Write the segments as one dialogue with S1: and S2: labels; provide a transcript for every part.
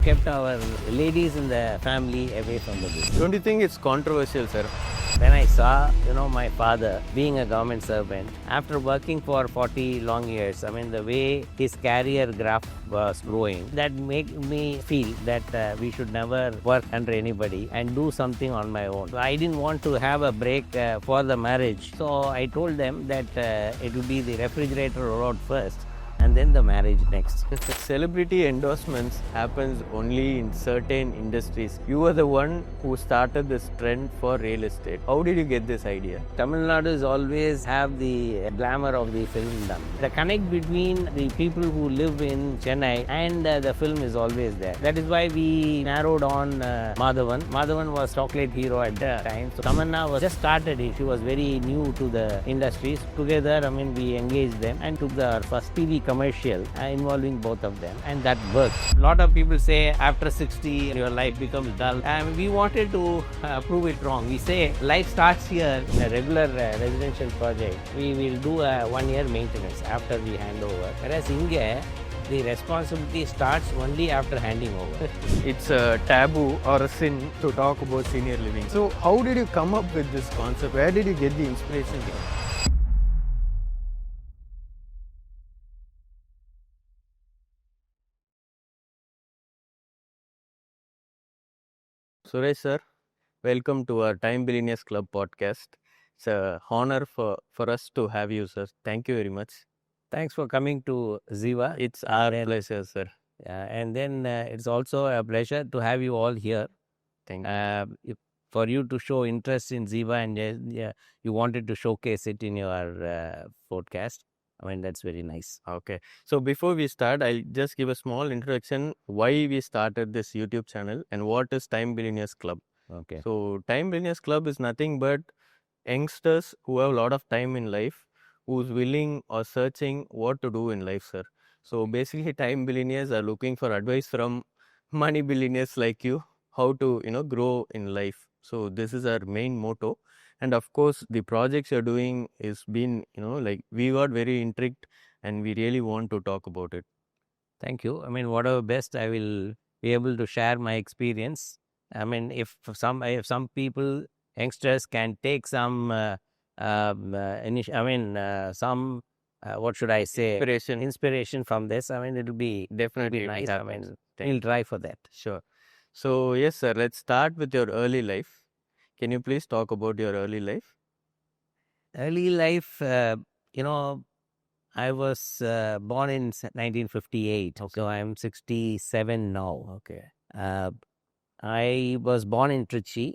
S1: kept our ladies in the family away from the business.
S2: Don't you think it's controversial, sir?
S1: When I saw, my father being a government servant, after working for 40 long years, the way his career graph was growing, that made me feel that we should never work under anybody and do something on my own. So I didn't want to have a break for the marriage. So I told them that it would be the refrigerator road first and then the marriage next.
S2: Celebrity endorsements happens only in certain industries. You were the one who started this trend for real estate. How did you get this idea?
S1: Tamil Nadu is always have the glamour of the filmdom. The connect between the people who live in Chennai and the film is always there. That is why we narrowed on Madhavan. Madhavan was chocolate hero at the time. So Tamanna was just started it. She was very new to the industries. Together, we engaged them and took our first TV commercial involving both of them, and that worked. A lot of people say after 60 your life becomes dull, and we wanted to prove it wrong. We say life starts here in a regular residential project. We will do a 1-year maintenance after we hand over, whereas Inge, the responsibility starts only after handing over.
S2: It's a taboo or a sin to talk about senior living. So how did you come up with this concept? Where did you get the inspiration from? Suresh sir, welcome to our Time Billionaires Club podcast. It's an honor for us to have you, sir. Thank you very much.
S1: Thanks for coming to Ziva.
S2: It's our pleasure, sir.
S1: And then it's also a pleasure to have you all here.
S2: Thank you.
S1: For you to show interest in Ziva and you wanted to showcase it in your podcast. That's very nice.
S2: Okay. So before we start, I'll just give a small introduction why we started this YouTube channel and what is Time Billionaires Club.
S1: Okay.
S2: So Time Billionaires Club is nothing but youngsters who have a lot of time in life, who's willing or searching what to do in life, sir. So basically, Time Billionaires are looking for advice from money billionaires like you, how to, grow in life. So this is our main motto. And of course, the projects you're doing is been, we got very intrigued and we really want to talk about it.
S1: Thank you. Whatever best, I will be able to share my experience. If some people, youngsters can take some, what should I say? Inspiration from this. It'll be
S2: Definitely
S1: nice.
S2: We'll
S1: try for that.
S2: Sure. So yes, sir, let's start with your early life. Can you please talk about your early life?
S1: Early life, I was born in 1958, so I'm 67 now.
S2: Okay.
S1: I was born in Trichy,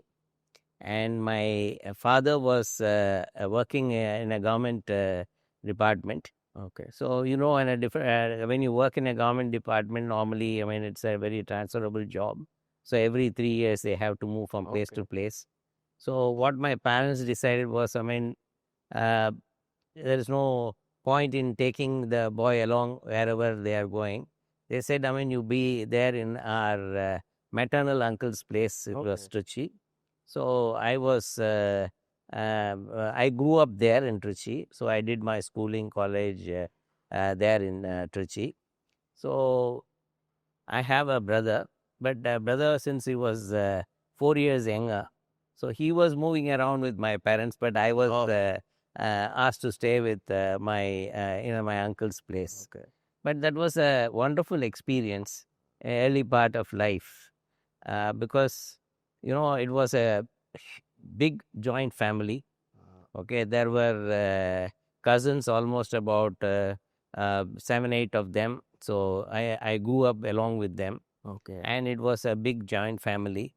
S1: and my father was working in a government department.
S2: Okay.
S1: So, in a different, when you work in a government department, normally, it's a very transferable job. So every 3 years, they have to move from place to place. So what my parents decided was, there is no point in taking the boy along wherever they are going. They said, you be there in our maternal uncle's place. It was Trichy. So I was, I grew up there in Trichy. So I did my schooling, college there in Trichy. So I have a brother, but brother, since he was 4 years younger, so he was moving around with my parents, but I was asked to stay with my uncle's place.
S2: Okay.
S1: But that was a wonderful experience, early part of life, because it was a big joint family. Okay, there were cousins, almost about 7, 8 of them. So I grew up along with them.
S2: Okay.
S1: And it was a big joint family.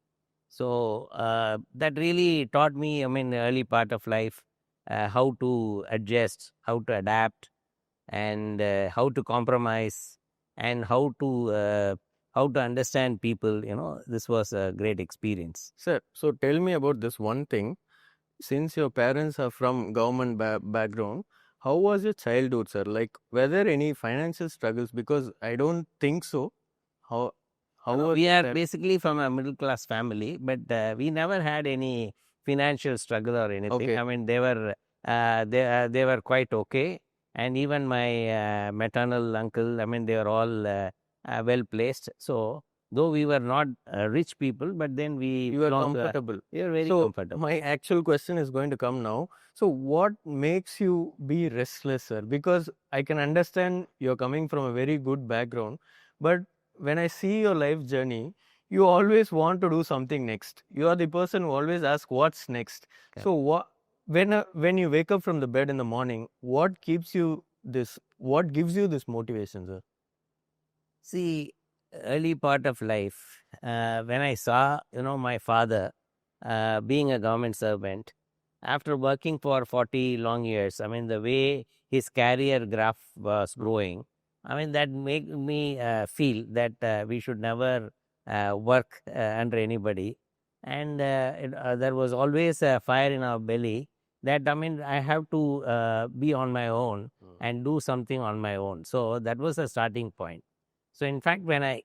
S1: So that really taught me, the early part of life, how to adjust, how to adapt, and how to compromise, and how to understand people. This was a great experience.
S2: Sir, so tell me about this one thing. Since your parents are from government background, how was your childhood, sir? Like, were there any financial struggles? Because I don't think so. How
S1: we are basically from a middle class family, but we never had any financial struggle or anything.
S2: Okay.
S1: They were quite okay, and even my maternal uncle, they were all well placed. So Though we were not rich people, but then
S2: You were
S1: belonged to
S2: comfortable.
S1: we were very
S2: So
S1: comfortable.
S2: my actual question is going to come now. So what makes you be restless, sir? Because I can understand you're coming from a very good background, but when I see your life journey, you always want to do something next. You are the person who always asks what's next.
S1: Okay.
S2: So when you wake up from the bed in the morning, what keeps you this? What gives you this motivation, sir?
S1: See, early part of life, when I saw, my father being a government servant, after working for 40 long years, I mean, the way his career graph was growing, I mean, that made me feel that we should never work under anybody. And there was always a fire in our belly that, I mean, I have to be on my own and do something on my own. So that was a starting point. So, in fact, when I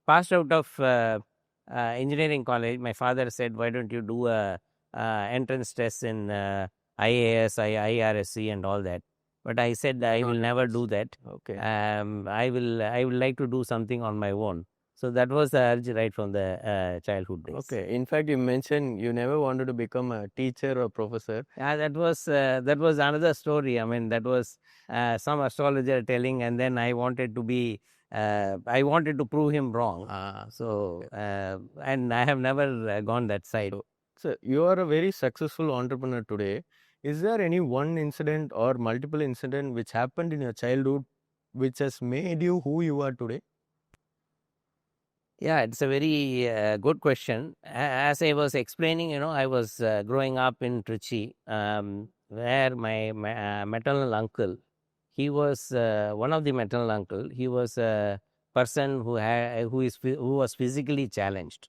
S1: passed out of engineering college, my father said, "Why don't you do a entrance test in IAS, IRSC, and all that?" But I said, "I will never do that.
S2: Okay.
S1: I would like to do something on my own." So that was the urge right from the childhood days.
S2: Okay. In fact, you mentioned you never wanted to become a teacher or professor.
S1: Yeah, that was another story. I mean, that was some astrologer telling, and then I wanted to be. I wanted to prove him wrong. So, and I have never gone that side.
S2: So you are a very successful entrepreneur today. Is there any one incident or multiple incident which happened in your childhood which has made you who you are today?
S1: Yeah, it's a very good question. As I was explaining, I was growing up in Trichy, where my maternal uncle, he was one of the maternal uncle. He was a person who was physically challenged.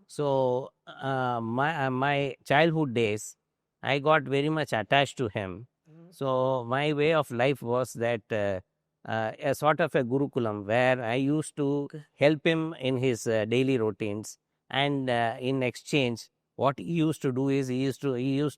S1: So my childhood days, I got very much attached to him. So my way of life was that a sort of a gurukulam where I used to help him in his daily routines, and in exchange, what he used to do is he used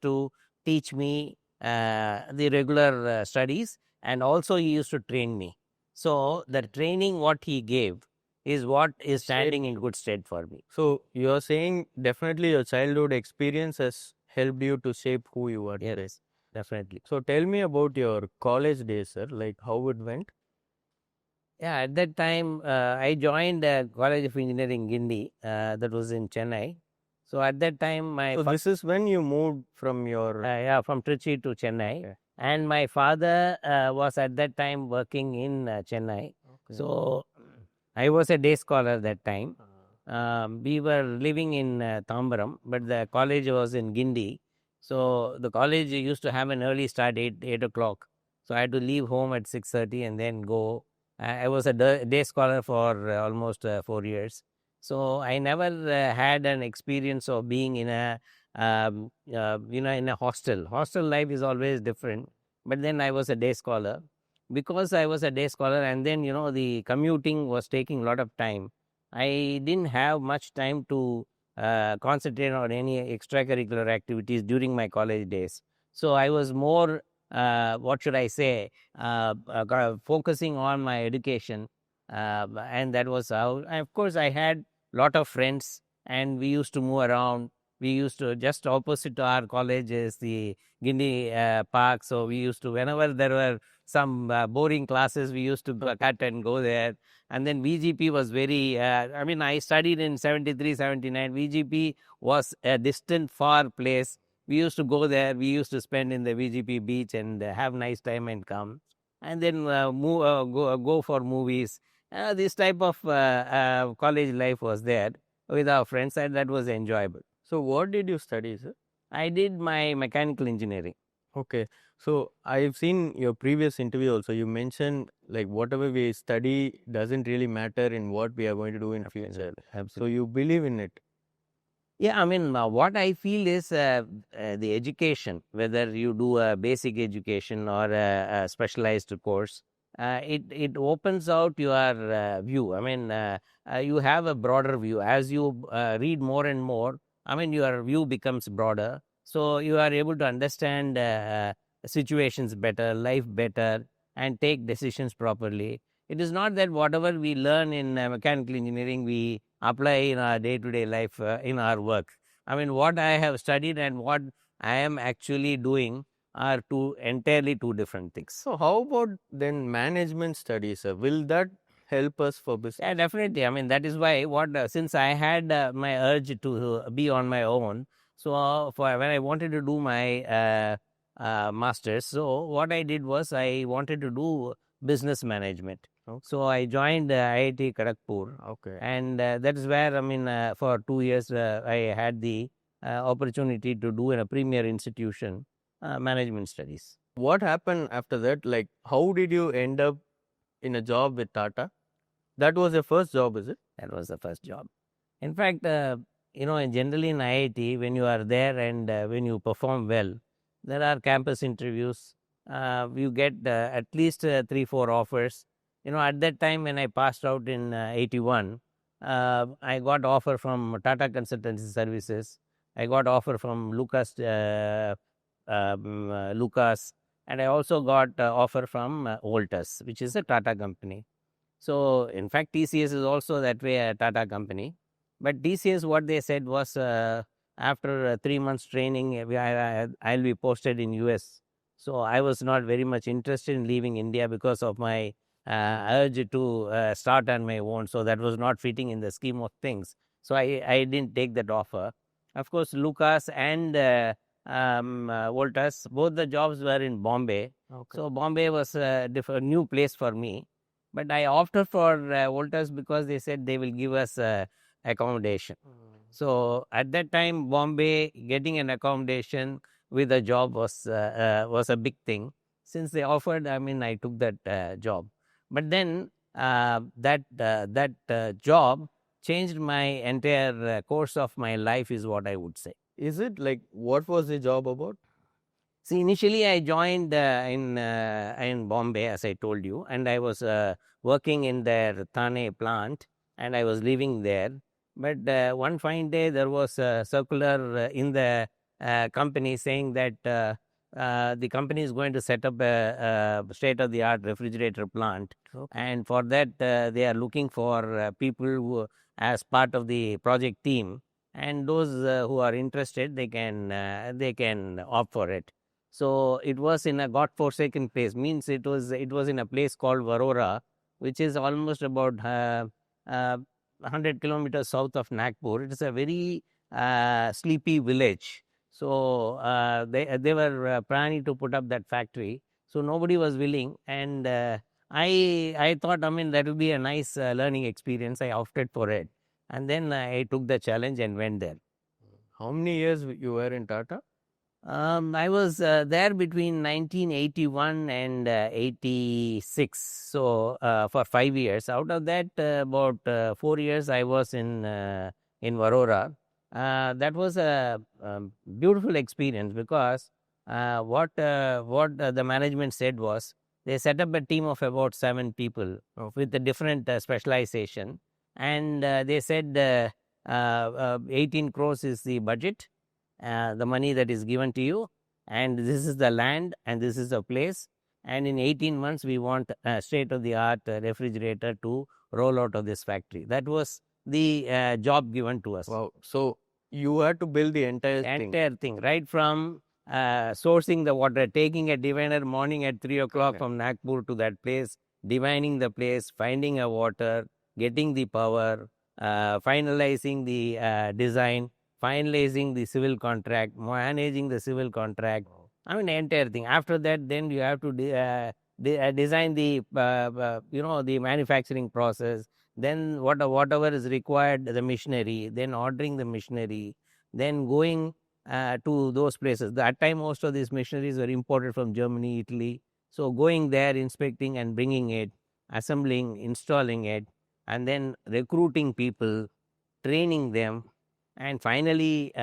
S1: to teach me the regular studies, and also he used to train me. So the training what he gave is what is standing in good stead for me.
S2: So you are saying definitely your childhood experience has helped you to shape who you are today.
S1: Yes, definitely.
S2: So tell me about your college days, sir. Like how it went.
S1: Yeah, at that time, I joined College of Engineering Guindy, that was in Chennai. So at that time,
S2: So this is when you moved from your
S1: from Trichy to Chennai,
S2: Okay.
S1: and my father was at that time working in Chennai. So I was a day scholar that time. We were living in Tambaram, but the college was in Guindy. So the college used to have an early start, 8 o'clock. So I had to leave home at 6:30 and then go. I was a day scholar for almost 4 years. So I never had an experience of being in a in a hostel. Hostel life is always different. But then I was a day scholar. Because I was a day scholar, and then the commuting was taking a lot of time. I didn't have much time to concentrate on any extracurricular activities during my college days. So I was more, what should I say, focusing on my education, and that was how. And of course, I had lot of friends, and we used to move around. We used to, just opposite to our college is the Guinea Park. So we used to, whenever there were some boring classes, we used to cut and go there. And then VGP was very, I mean, I studied in 73, 79. VGP was a distant, far place. We used to go there. We used to spend in the VGP beach and have nice time and come. And then go for movies. This type of college life was there with our friends, and that was enjoyable.
S2: So what did you study, sir?
S1: I did my mechanical engineering.
S2: Okay. So I've seen your previous interview also. You mentioned like whatever we study doesn't really matter in what we are going to do in future. So you believe in it.
S1: Yeah, I mean, what I feel is the education, whether you do a basic education or a specialized course, it opens out your view. I mean, you have a broader view as you read more and more. I mean, your view becomes broader, so you are able to understand situations better, life better, and take decisions properly. It is not that whatever we learn in mechanical engineering we apply in our day-to-day life, in our work. I mean, what I have studied and what I am actually doing are entirely two different things.
S2: So how about then management studies, sir? Will that help us for business?
S1: Yeah, definitely. I mean, that is why since I had my urge to be on my own, so for when I wanted to do my masters, so what I did was I wanted to do business management.
S2: Okay.
S1: So I joined IIT Kharagpur,
S2: Okay.
S1: and that is where, I mean, for 2 years I had the opportunity to do in a premier institution management studies.
S2: What happened after that? Like, how did you end up in a job with Tata? That was your first job, is it?
S1: That was the first job. In fact, generally in IIT, when you are there and when you perform well, there are campus interviews. You get at least 3, 4 offers. At that time when I passed out in 81, I got offer from Tata Consultancy Services. I got offer from Lucas, and I also got offer from Voltas, which is a Tata company. So, in fact, TCS is also that way a Tata company. But TCS, what they said was after 3 months training, I'll be posted in US. So, I was not very much interested in leaving India because of my urge to start on my own. So, that was not fitting in the scheme of things. So, I didn't take that offer. Of course, Lucas and Voltas, both the jobs were in Bombay.
S2: Okay.
S1: So, Bombay was a new place for me. But I opted for Voltas because they said they will give us accommodation. So at that time, Bombay getting an accommodation with a job was a big thing. Since they offered, I mean, I took that job. But then that job changed my entire course of my life, is what I would say.
S2: Is it like, what was the job about?
S1: See, initially I joined in Bombay, as I told you, and I was working in their Thane plant, and I was living there. But one fine day, there was a circular in the company saying that the company is going to set up a state-of-the-art refrigerator plant, and for that they are looking for people who, as part of the project team, and those who are interested, they can opt for it. So it was in a god-forsaken place. Means it was in a place called Varora, which is almost about 100 kilometers south of Nagpur. It is a very sleepy village. So they were planning to put up that factory. So nobody was willing, and I thought, I mean, that would be a nice learning experience. I opted for it, and then I took the challenge and went there.
S2: How many years you were in Tata?
S1: I was there between 1981 and 86. So for 5 years. Out of that, about 4 years I was in Varora. That was a beautiful experience because what the management said was they set up a team of about 7 people with a different specialization, and they said 18 crores is the budget. The money that is given to you, and this is the land, and this is the place, and in 18 months we want a state-of-the-art refrigerator to roll out of this factory. That was the job given to us.
S2: Wow. So you had to build the entire
S1: thing, right from sourcing the water, taking a diviner morning at 3 o'clock from Nagpur to that place, divining the place, finding a water, getting the power, finalizing the design, finalizing the civil contract, managing the civil contract. I mean, the entire thing. After that, then you have to design the the manufacturing process. Then whatever is required, the machinery. Then ordering the machinery. Then going to those places. That time, most of these machineries were imported from Germany, Italy. So going there, inspecting and bringing it, assembling, installing it, and then recruiting people, training them, and finally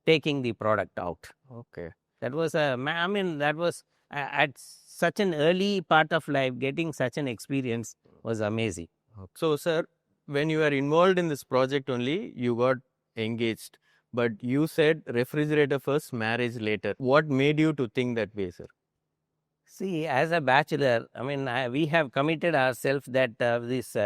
S1: taking the product out.
S2: Okay.
S1: That was that was at such an early part of life, getting such an experience was amazing.
S2: So, sir, when you were involved in this project only, you got engaged. But you said refrigerator first, marriage later. What made you to think that way, sir?
S1: See, as a bachelor, I mean, we have committed ourselves that this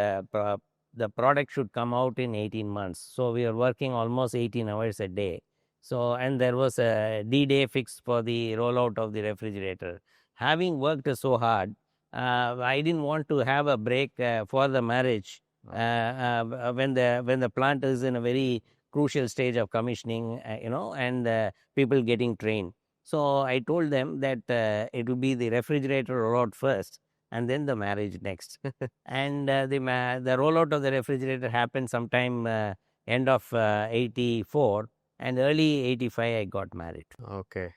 S1: the product should come out in 18 months. So we are working almost 18 hours a day. So, and there was a D-day fixed for the rollout of the refrigerator. Having worked so hard, I didn't want to have a break for the marriage when the plant is in a very crucial stage of commissioning, and people getting trained. So I told them that it will be the refrigerator rollout first, and then the marriage next. And the rollout of the refrigerator happened sometime end of 84, and early 85 I got married.
S2: Okay.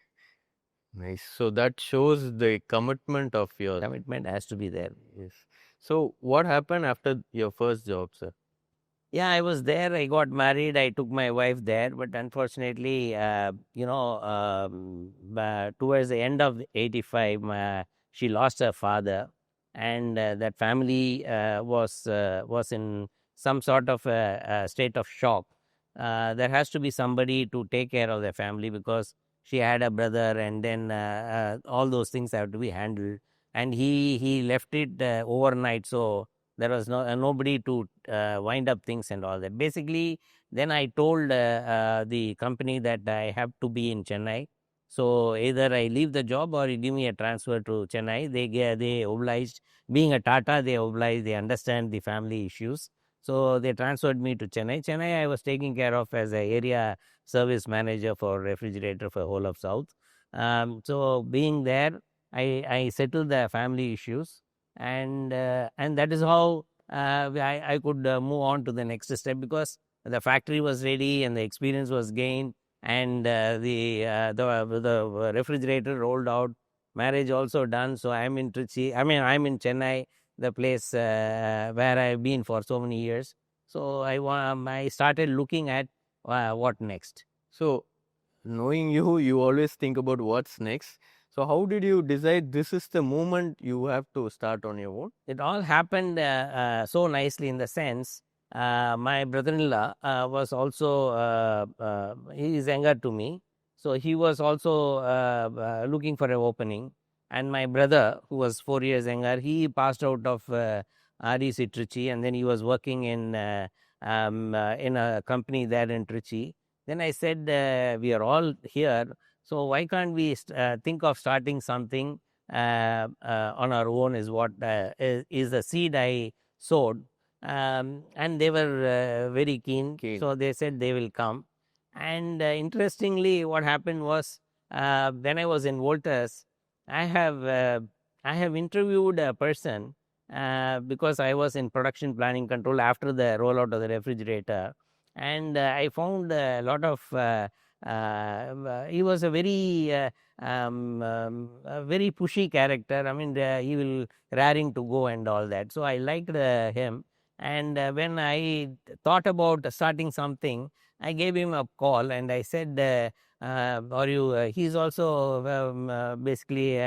S2: Nice. So that shows the commitment of yours.
S1: Commitment has to be there.
S2: Yes. So what happened after your first job, sir?
S1: Yeah, I was there. I got married. I took my wife there, but unfortunately, towards the end of 85, she lost her father, and that family was in some sort of a state of shock. There has to be somebody to take care of the family because she had a brother, and then all those things have to be handled. And he left it overnight, so there was nobody to wind up things and all that. Basically, then I told the company that I have to be in Chennai. So either I leave the job or you give me a transfer to Chennai. They obliged. Being a Tata, they obliged. They understand the family issues. So they transferred me to Chennai. Chennai, I was taking care of as a area service manager for refrigerator for whole of South. So being there, I settled the family issues, and that is how I could move on to the next step, because the factory was ready and the experience was gained, and the refrigerator rolled out. Marriage also done. So I'm in Trichy. I'm in Chennai, the place where I've been for so many years. So I started looking at what next.
S2: So knowing you, you always think about what's next. So how did you decide this is the moment you have to start on your own?
S1: It all happened so nicely, in the sense my brother-in-law was also he is younger to me, so he was also looking for an opening. And my brother, who was 4 years younger, he passed out of REC Trichy, and then he was working in a company there in Trichy. Then I said, we are all here, so why can't we think of starting something on our own? Is what is the seed I sowed. And they were very keen, so they said they will come. And interestingly, what happened was, when I was in Voltas, I have interviewed a person because I was in production planning control after the rollout of the refrigerator, and I found a lot of he was a very a very pushy character. I mean, he will raring to go and all that. So I liked him. And when I thought about starting something, I gave him a call and I said, "Are you?" He's also basically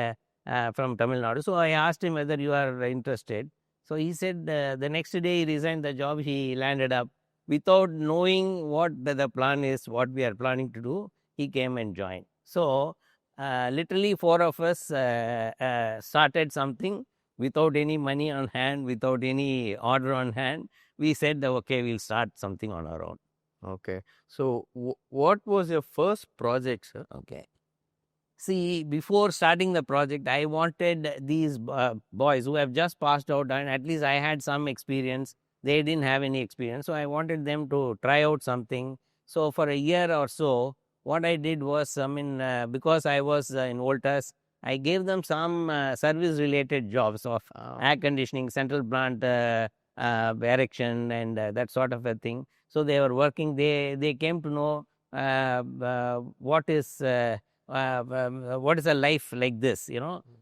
S1: from Tamil Nadu. So I asked him whether you are interested. So he said the next day he resigned the job. He landed up without knowing what the plan is, what we are planning to do. He came and joined. So literally, four of us started something without any money on hand, without any order on hand. We said, okay, we'll start something on our own.
S2: Okay. So what was your first project, sir?
S1: Okay. See, before starting the project, I wanted these boys who have just passed out, and at least I had some experience. They didn't have any experience. So I wanted them to try out something. So for a year or so, what I did was, because I was in Voltas, I gave them some service-related jobs of air conditioning, central plant erection, and that sort of a thing. So they were working. They came to know what is a life like this,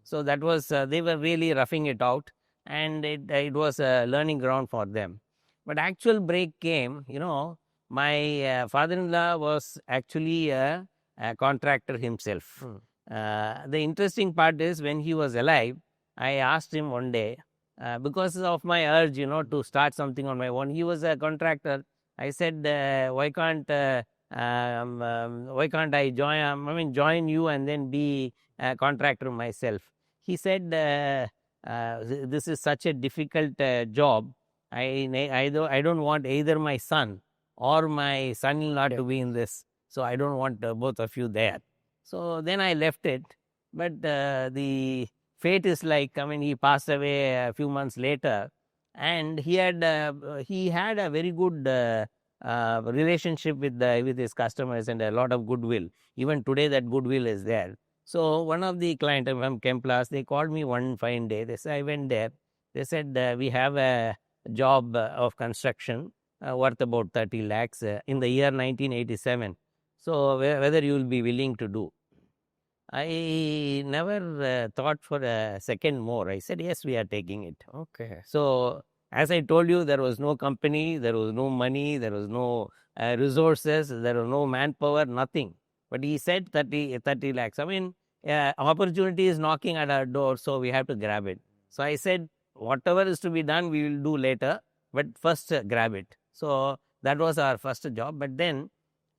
S1: So that was they were really roughing it out, and it was a learning ground for them. But actual break came, my father-in-law was actually a contractor himself. The interesting part is, when he was alive, I asked him one day, because of my urge, to start something on my own. He was a contractor. I said, why can't I join you and then be a contractor myself? He said, this is such a difficult job. I don't want either my son or my son-in-law to be in this. So I don't want both of you there. So then I left it. But the fate is like, I mean, he passed away a few months later, and he had a very good relationship with his customers and a lot of goodwill. Even today, that goodwill is there. So one of the clients from Kemplas, they called me one fine day. They said, I went there. They said, we have a job of construction worth about 30 lakhs in the year 1987. So whether you will be willing to do. I never thought for a second more. I said, yes, we are taking it.
S2: Okay.
S1: So as I told you, there was no company, there was no money, there was no resources, there was no manpower, nothing. But he said 30 lakhs. I mean, opportunity is knocking at our door, so we have to grab it. So I said, whatever is to be done, we will do later, but first grab it. So that was our first job. But then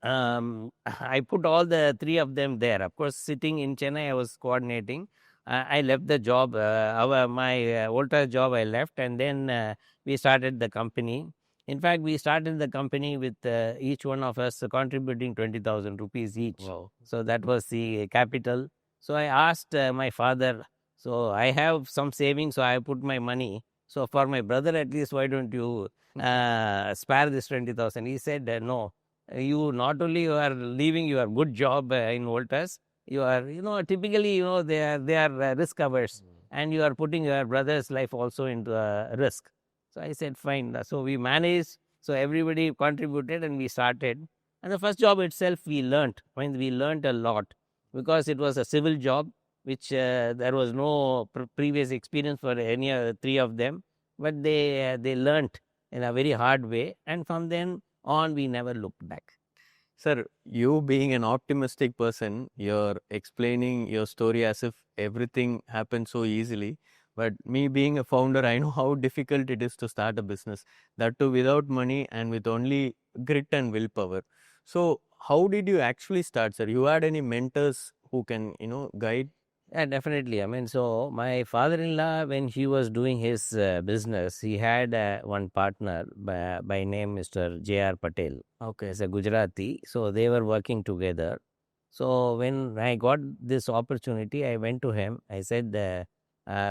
S1: I put all the three of them there. Of course, sitting in Chennai, I was coordinating. I left the job, my Voltas job I left, and then we started the company. In fact, we started the company with each one of us contributing 20,000 rupees each.
S2: Wow.
S1: So that was the capital. So I asked my father, so I have some savings, so I put my money. So for my brother, at least, why don't you spare this 20,000? He said, no, you not only you are leaving your good job in Voltas, you are, typically, they are risk averse, and you are putting your brother's life also into risk. So I said, fine. So we managed. So everybody contributed, and we started. And the first job itself, we learned. I mean, we learned a lot because it was a civil job, which there was no previous experience for any three of them. But they learned in a very hard way, and from then on, we never looked back.
S2: Sir, you being an optimistic person, you're explaining your story as if everything happened so easily. But me being a founder, I know how difficult it is to start a business. That too without money and with only grit and willpower. So how did you actually start, sir? You had any mentors who can, guide?
S1: Yeah, definitely. I mean, so my father-in-law, when he was doing his business, he had one partner by name Mr. J.R. Patel.
S2: Okay.
S1: As a Gujarati. So they were working together. So when I got this opportunity, I went to him. I said,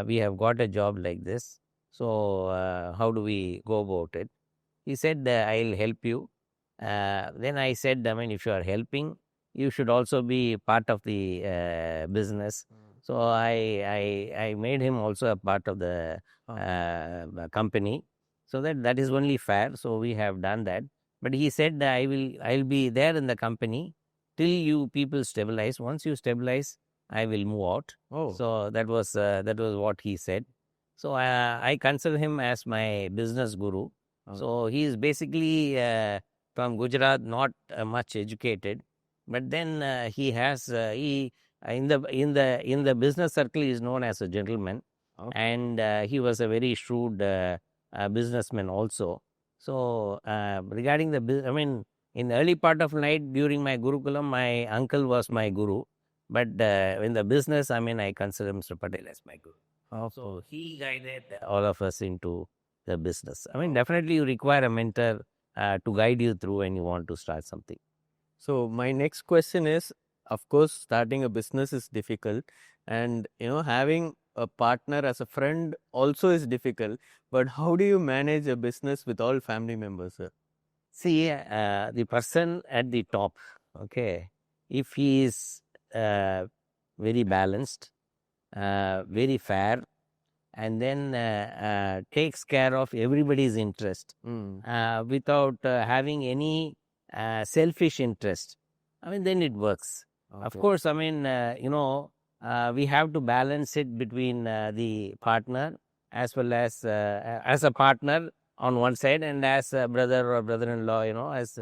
S1: we have got a job like this. So how do we go about it? He said, I'll help you. Then I said, I mean, if you are helping, you should also be part of the business. So I made him also a part of the company. So that is only fair. So we have done that. But he said that I'll be there in the company till you people stabilize. Once you stabilize, I will move out.
S2: Oh.
S1: So that was what he said. So I consider him as my business guru. So he is basically from Gujarat, not much educated, but then he has he in the business circle is known as a gentleman, and he was a very shrewd businessman also. So regarding I mean, in the early part of night during my Gurukulam, my uncle was my guru, but in the business, I mean, I consider Mr. Patel as my guru. So he guided all of us into the business. I mean, definitely you require a mentor to guide you through when you want to start something.
S2: So my next question is, of course, starting a business is difficult, and having a partner as a friend also is difficult. But how do you manage a business with all family members, sir?
S1: See, the person at the top, okay, if he is very balanced, very fair, and then takes care of everybody's interest without having any selfish interest, I mean, then it works. Of course, I mean, we have to balance it between the partner as well as a partner on one side and as a brother or brother-in-law, as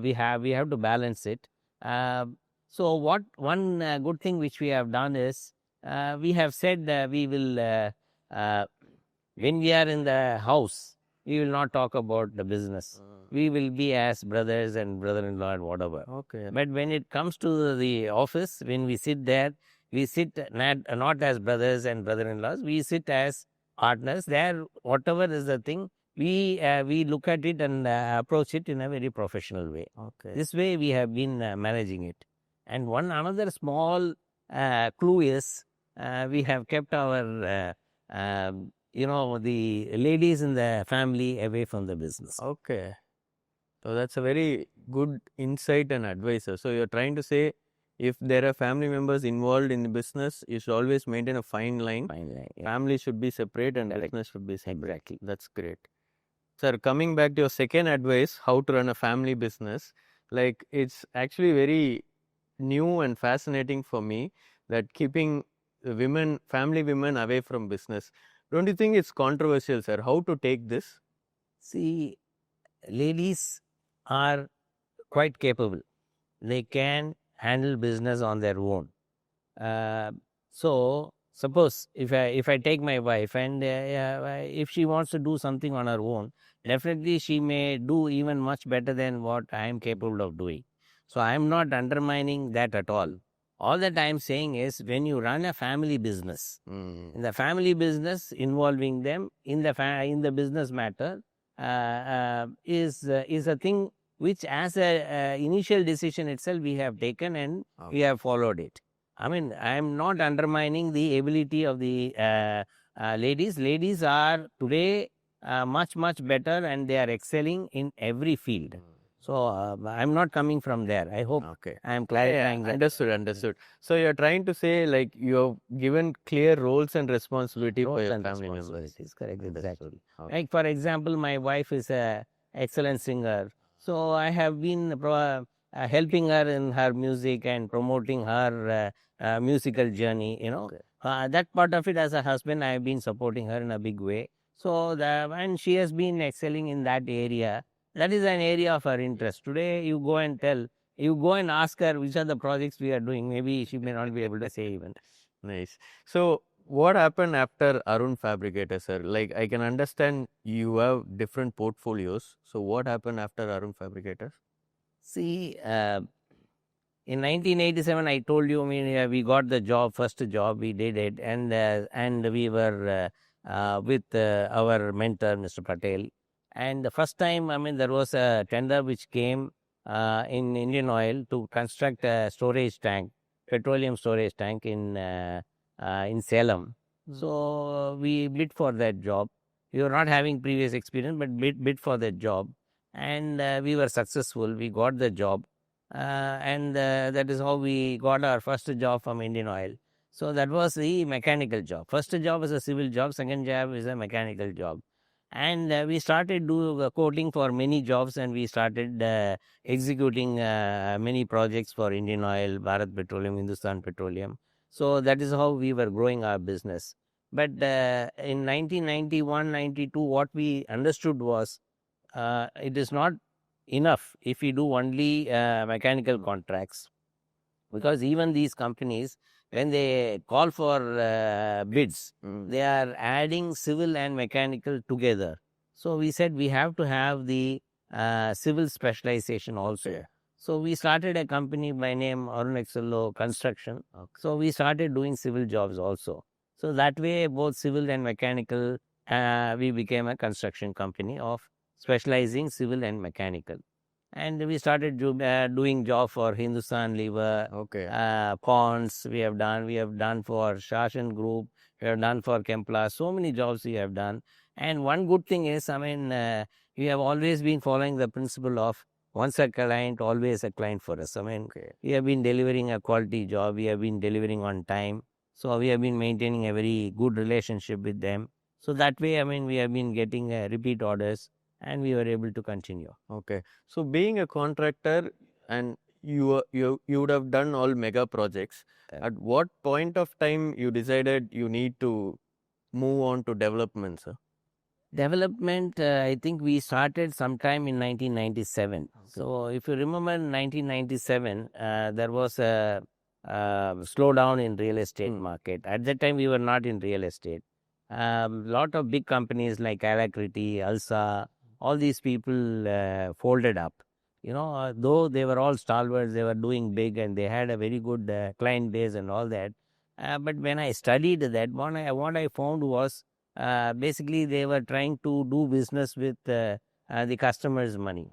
S1: we have to balance it. So what one good thing which we have done is we have said we will when we are in the house, we will not talk about the business. We will be as brothers and brother-in-law and whatever.
S2: Okay.
S1: But when it comes to the office, when we sit there, we sit not as brothers and brother-in-laws. We sit as partners. There, whatever is the thing, we look at it and approach it in a very professional way.
S2: Okay.
S1: This way we have been managing it. And another small clue is we have kept our the ladies in the family away from the business.
S2: Okay. So that's a very good insight and advice, sir. So you're trying to say, if there are family members involved in the business, you should always maintain a fine line.
S1: Yeah.
S2: Family should be separate and
S1: Correct.
S2: business should be separate.
S1: Exactly.
S2: That's great. Sir, coming back to your second advice, how to run a family business, like it's actually very new and fascinating for me, that keeping the family women away from business. Don't you think it's controversial, sir? How to take this?
S1: See, ladies are quite capable. They can handle business on their own. So suppose if I take my wife and if she wants to do something on her own, definitely she may do even much better than what I am capable of doing. So I am not undermining that at all. All that I am saying is, when you run a family business, in the family business involving them in the business matter is a thing which, as a initial decision itself, we have taken and we have followed it. I mean, I am not undermining the ability of the ladies. Ladies are today much better, and they are excelling in every field. So I'm not coming from there. I hope I am clarifying that.
S2: Understood. So you're trying to say, like, you've given clear roles and responsibility for your family members.
S1: Correct, exactly. Like, for example, my wife is a excellent singer. So I have been helping her in her music and promoting her musical journey, that part of it. As a husband, I have been supporting her in a big way. So and she has been excelling in that area. That is an area of her interest. Today, you go and ask her which are the projects we are doing. Maybe she may not be able to say even.
S2: Nice. So what happened after Arun Fabricators, sir? Like, I can understand you have different portfolios. So what happened after Arun Fabricators?
S1: See, in 1987, I told you, we got the job, first job, we did it, and we were with our mentor, Mr. Patel. And the first time, there was a tender which came in Indian Oil to construct a storage tank, petroleum storage tank in Salem. So we bid for that job. We were not having previous experience, but bid for that job, and we were successful. We got the job, and that is how we got our first job from Indian Oil. So that was the mechanical job. First job is a civil job. Second job is a mechanical job. And we started doing quoting for many jobs, and we started executing many projects for Indian Oil, Bharat Petroleum, Hindustan Petroleum. So that is how we were growing our business. But in 1991-92, what we understood was it is not enough if we do only mechanical contracts, because even these companies, when they call for bids, they are adding civil and mechanical together. So we said we have to have the civil specialization also. Yeah. So we started a company by name Arun Excello Construction. So we started doing civil jobs also. So that way, both civil and mechanical, we became a construction company of specializing civil and mechanical. And we started doing job for Hindustan Lever, Ponds. We have done for Shashan Group. We have done for Kempla. So many jobs we have done. And one good thing is, we have always been following the principle of once a client, always a client for us. We have been delivering a quality job. We have been delivering on time. So we have been maintaining a very good relationship with them. So that way, we have been getting repeat orders, and we were able to continue.
S2: Okay. So being a contractor, and you would have done all mega projects. At what point of time you decided you need to move on to development, sir?
S1: Development, I think we started sometime in 1997. So if you remember, in 1997, there was a slowdown in real estate market. At that time, we were not in real estate. Lot of big companies like Alacrity, Alsa, all these people folded up. Though they were all stalwarts, they were doing big, and they had a very good client base and all that. But when I studied that, what I found was basically they were trying to do business with the customers' money.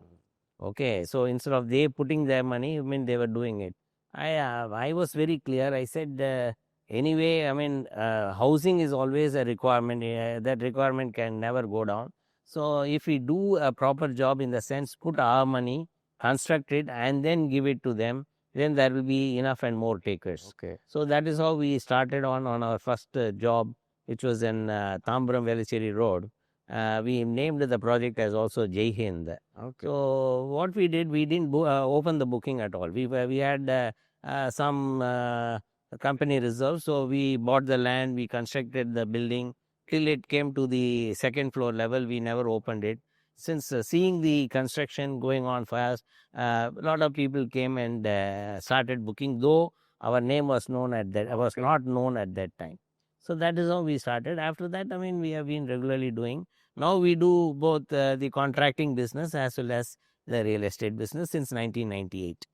S1: Okay, so instead of they putting their money, I mean they were doing it. I was very clear. I said anyway, I mean housing is always a requirement. That requirement can never go down. So if we do a proper job in the sense, put our money, construct it, and then give it to them, then there will be enough and more takers.
S2: Okay.
S1: So that is how we started on our first job, which was in Tambram Velicheri Road. We named the project as also Jai Hind.
S2: Okay.
S1: So what we did, we didn't open the booking at all. We had some company reserve, so we bought the land, we constructed the building till it came to the second floor level. We never opened it. Since seeing the construction going on fast, a lot of people came and started booking. Though our name was known at that, was not known at that time. So that is how we started. After that, I mean, we have been regularly doing. Now we do both the contracting business as well as the real estate business since 1998.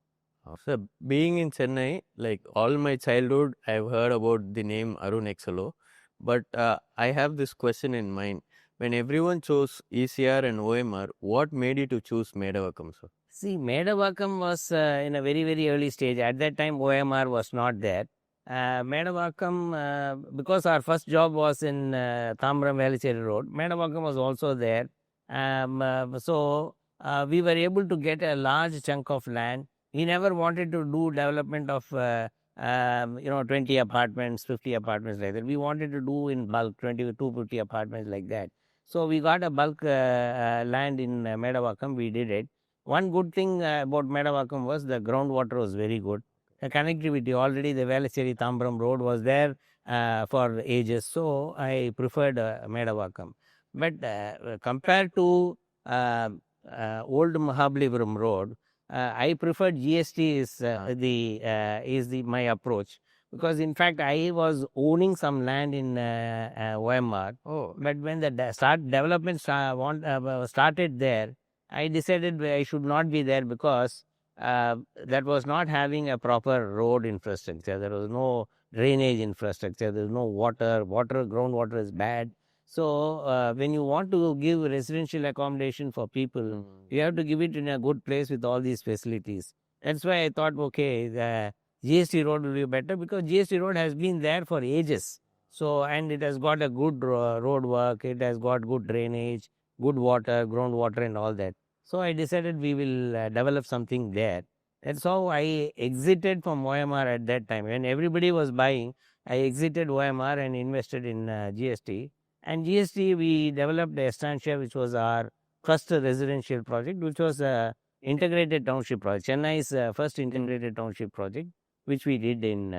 S2: So being in Chennai, like all my childhood, I've heard about the name Arun Excello. But I have this question in mind. When everyone chose ECR and OMR, what made you to choose Medavakam, sir?
S1: See, Medavakam was in a very, very early stage. At that time, OMR was not there. Medavakam, because our first job was in Tambram Velicheri Road, Medavakam was also there. So we were able to get a large chunk of land. We never wanted to do development of 20 apartments, 50 apartments like that. We wanted to do in bulk 20 to 250 apartments like that. So we got a bulk land in Medavakam. We did it. One good thing about Medavakam was the groundwater was very good. The connectivity, already the Velachery Tambram road was there for ages. So I preferred Medavakam. But compared to old Mahabalipuram road, I preferred GST is the my approach, because in fact I was owning some land in OMR.
S2: Oh,
S1: But when the development started there, I decided I should not be there because that was not having a proper road infrastructure. There was no drainage infrastructure. There was no water. Groundwater is bad. So when you want to give residential accommodation for people, you have to give it in a good place with all these facilities. That's why I thought, okay, the GST road will be better, because GST road has been there for ages. So, and it has got a good road work. It has got good drainage, good water, groundwater, and all that. So I decided we will develop something there. That's how I exited from OMR at that time. When everybody was buying, I exited OMR and invested in GST. And GST, we developed the Estancia, which was our first residential project, which was a integrated township project. Chennai's first integrated township project, which we did in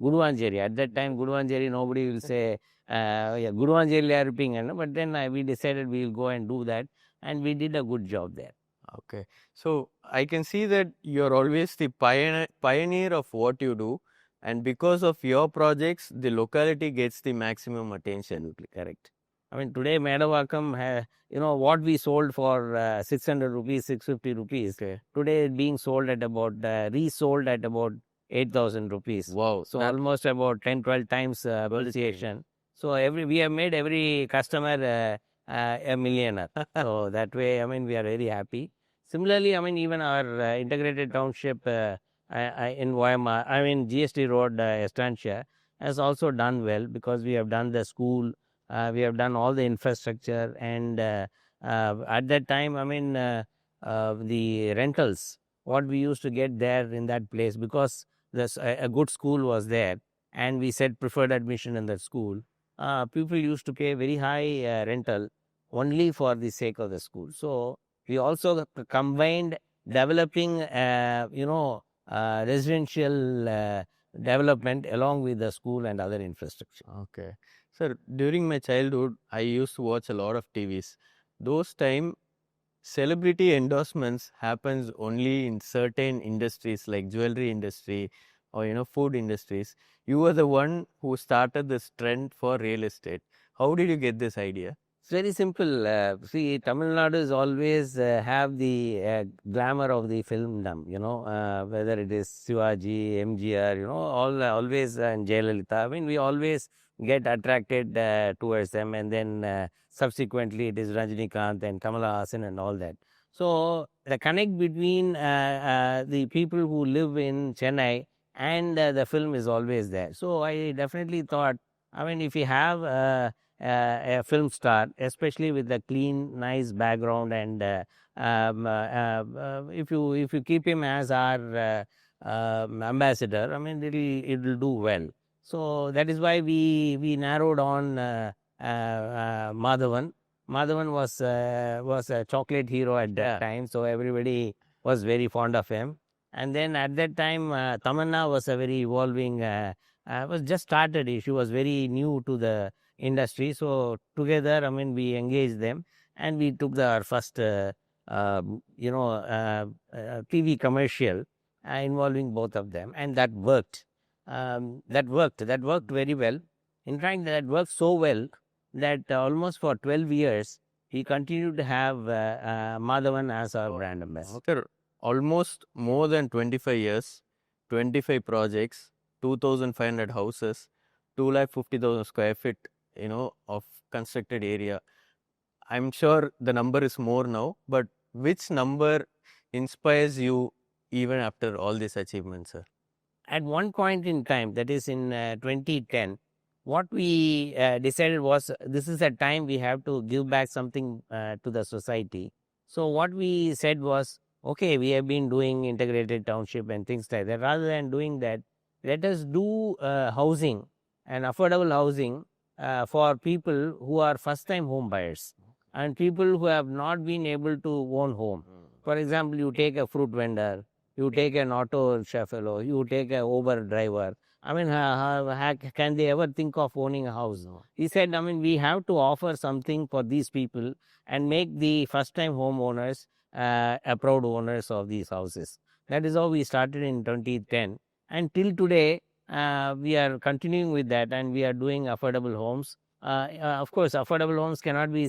S1: Guduvanjeri. At that time, Guduvanjeri, nobody will say, yeah, Guduvanjeri irupinga, but then we decided we will go and do that, and we did a good job there.
S2: okay. So I can see that you're always the pioneer of what you do. And because of your projects, the locality gets the maximum attention.
S1: Absolutely correct. I mean, today, Medavakam, what we sold for 600 rupees, 650 rupees,
S2: Okay.
S1: today being sold at about, resold at about 8,000 rupees.
S2: Wow.
S1: So almost about 10, 12 times appreciation. So we have made every customer a millionaire. So that way, I mean, we are very happy. Similarly, I mean, even our integrated township in Weimar, I mean, GST Road, Estancia, has also done well, because we have done the school, we have done all the infrastructure, and at that time, I mean, the rentals, what we used to get there in that place, because a good school was there, and we said preferred admission in that school. People used to pay very high rental only for the sake of the school. So we also combined developing, residential development along with the school and other infrastructure.
S2: Okay. Sir, during my childhood, I used to watch a lot of TVs. Those time, celebrity endorsements happens only in certain industries like jewelry industry or food industries. You were the one who started this trend for real estate. How did you get this idea?
S1: It's very simple. See, Tamil Nadu is always have the glamour of the filmdom, whether it is Shivaji, MGR, always and Jayalalitha. I mean, we always get attracted towards them, and then subsequently it is Rajinikanth and Kamala Hassan and all that. So the connect between the people who live in Chennai and the film is always there. So I definitely thought, I mean, if you have a film star, especially with a clean, nice background, and if you keep him as our ambassador, I mean, it'll do well. So that is why we narrowed on Madhavan. Madhavan was a chocolate hero at that time, so everybody was very fond of him. And then at that time, Tamanna was a very evolving. Was just started. She was very new to the industry, so together, I mean, we engaged them, and we took our first, TV commercial involving both of them, and that worked. That worked very well. In fact, that worked so well that almost for 12 years, we continued to have Madhavan as our brand ambassador.
S2: Sir, almost more than 25 years, 25 projects, 2,500 houses, 250,000 square feet, of constructed area. I'm sure the number is more now, but which number inspires you even after all these achievements, sir?
S1: At one point in time, that is in 2010, what we decided was this is a time we have to give back something to the society. So what we said was, okay, we have been doing integrated township and things like that. Rather than doing that, let us do housing and affordable housing for people who are first-time home buyers and people who have not been able to own home. For example, you take a fruit vendor, you take an auto chauffeur, you take a Uber driver. I mean, can they ever think of owning a house? No. He said, I mean, we have to offer something for these people and make the first-time homeowners a proud owners of these houses. That is how we started in 2010. And till today, we are continuing with that, and we are doing affordable homes. Of course, affordable homes cannot be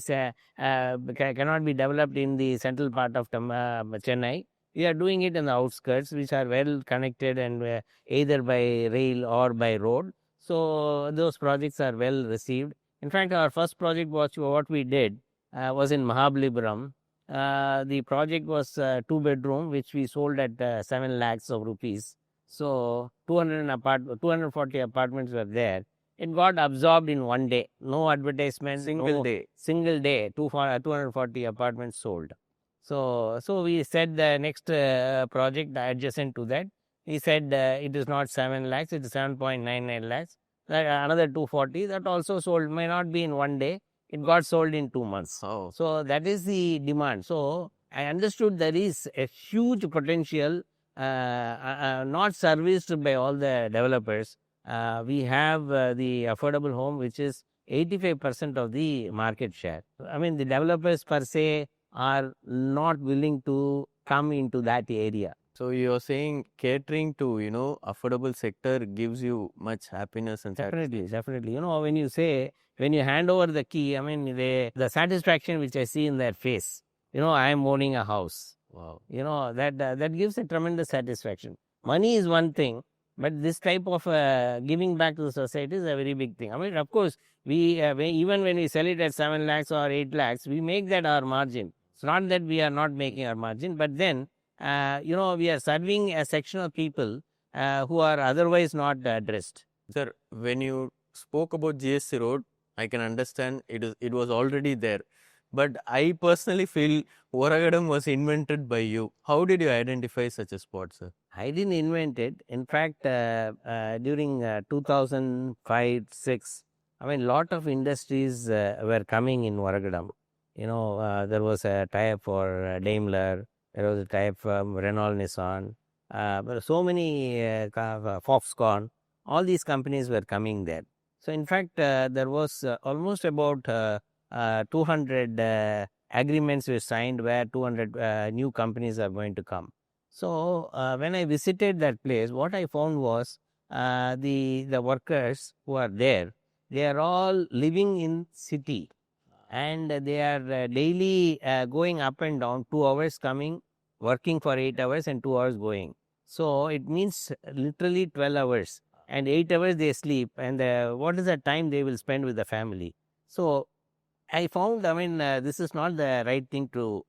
S1: developed in the central part of Chennai. We are doing it in the outskirts, which are well connected and either by rail or by road. So those projects are well received. In fact, our first project was what we did was in Mahabalipuram. The project was 2-bedroom, which we sold at 7 lakhs of rupees. So 240 apartments were there. It got absorbed in one day. No advertisement.
S2: Single day.
S1: Single day. 240 apartments sold. So we said the next project adjacent to that, he said it is not 7 lakhs, it is 7.99 lakhs. Another 240 that also sold, may not be in one day. It got sold in 2 months.
S2: Oh.
S1: So that is the demand. So I understood there is a huge potential not serviced by all the developers. We have the affordable home, which is 85% of the market share. I mean, the developers per se are not willing to come into that area.
S2: So you're saying catering to, affordable sector gives you much happiness and
S1: Definitely. When you hand over the key, I mean, the satisfaction which I see in their face, I am owning a house.
S2: Wow.
S1: That gives a tremendous satisfaction. Money is one thing, but this type of giving back to the society is a very big thing. I mean, of course, even when we sell it at 7 lakhs or 8 lakhs, we make that our margin. It's not that we are not making our margin, but then, we are serving a section of people who are otherwise not addressed.
S2: Sir, when you spoke about GST Road, I can understand it was already there. But I personally feel Oragadam was invented by you. How did you identify such a spot, sir?
S1: I didn't invent it. In fact, during 2005-6, I mean, lot of industries were coming in Oragadam. There was a tie-up for Daimler. There was a tie-up from Renault Nissan. So many Foxconn. All these companies were coming there. So, in fact, there was almost about 200 agreements were signed where 200 new companies are going to come. So when I visited that place, what I found was the workers who are there, they are all living in city, and they are daily going up and down, 2 hours coming, working for 8 hours and 2 hours going. So it means literally 12 hours. and 8 hours they sleep. And what is the time they will spend with the family? So I found, this is not the right thing to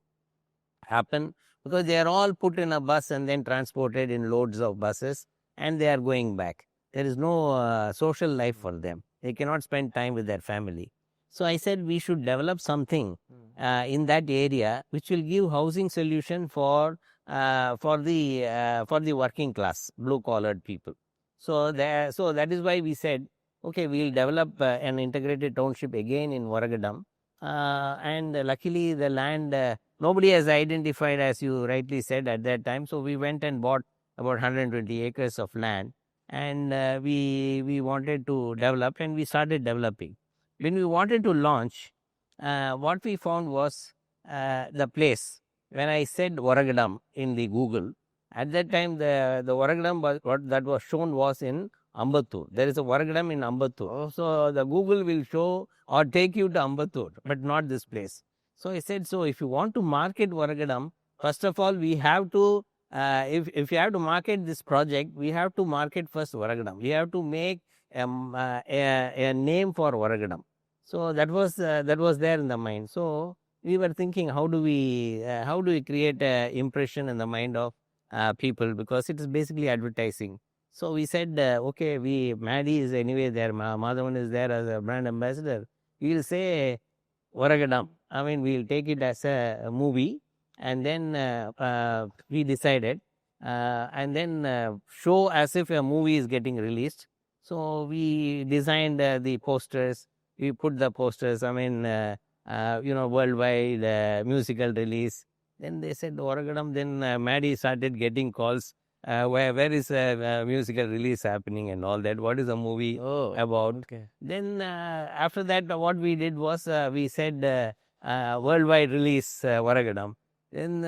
S1: happen, because they are all put in a bus and then transported in loads of buses, and they are going back. There is no social life for them. They cannot spend time with their family. So I said we should develop something in that area which will give housing solution for the working class, blue collared people. So that is why we said, okay, we'll develop an integrated township again in Varagadam. And luckily the land, nobody has identified, as you rightly said at that time. So we went and bought about 120 acres of land, and we wanted to develop, and we started developing. When we wanted to launch, what we found was the place. When I said Varagadam in the Google, at that time the Varagadam was, what that was shown was in Ambattur. There is a Varagadam in Ambattur. So the Google will show or take you to Ambattur, but not this place. So I said, so if you want to market Varagadam, first of all, we have to, if you have to market this project, we have to market first Varagadam. We have to make a name for Varagadam. So that was there in the mind. So we were thinking, how do we create an impression in the mind of people, because it is basically advertising. So we said, okay, Maddie is anyway there, Madhavan is there as a brand ambassador. We'll say Varagadam. We'll take it as a movie, and then we decided, and then show as if a movie is getting released. So we designed the posters. We put the posters, worldwide musical release. Then they said Varagadam. Then Maddie started getting calls. Where is a musical release happening and all that? What is the movie about?
S2: Okay.
S1: Then after that, what we did was we said worldwide release Varagadam. Then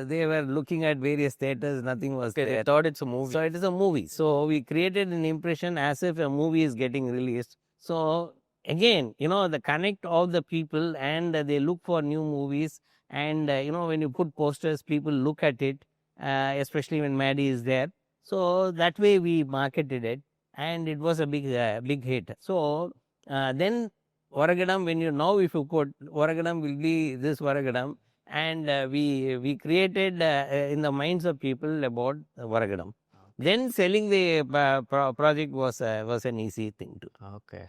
S1: they were looking at various theaters, nothing was
S2: Okay,
S1: there.
S2: they thought it's a movie.
S1: So it is a movie. So we created an impression as if a movie is getting released. So again, the connect of the people, and they look for new movies. And when you put posters, people look at it, especially when Maddie is there. So that way we marketed it, and it was a big hit. So then Varagadam, if you put Varagadam, will be this Varagadam, and we created in the minds of people about Varagadam. Then selling the project was an easy thing to.
S2: Okay.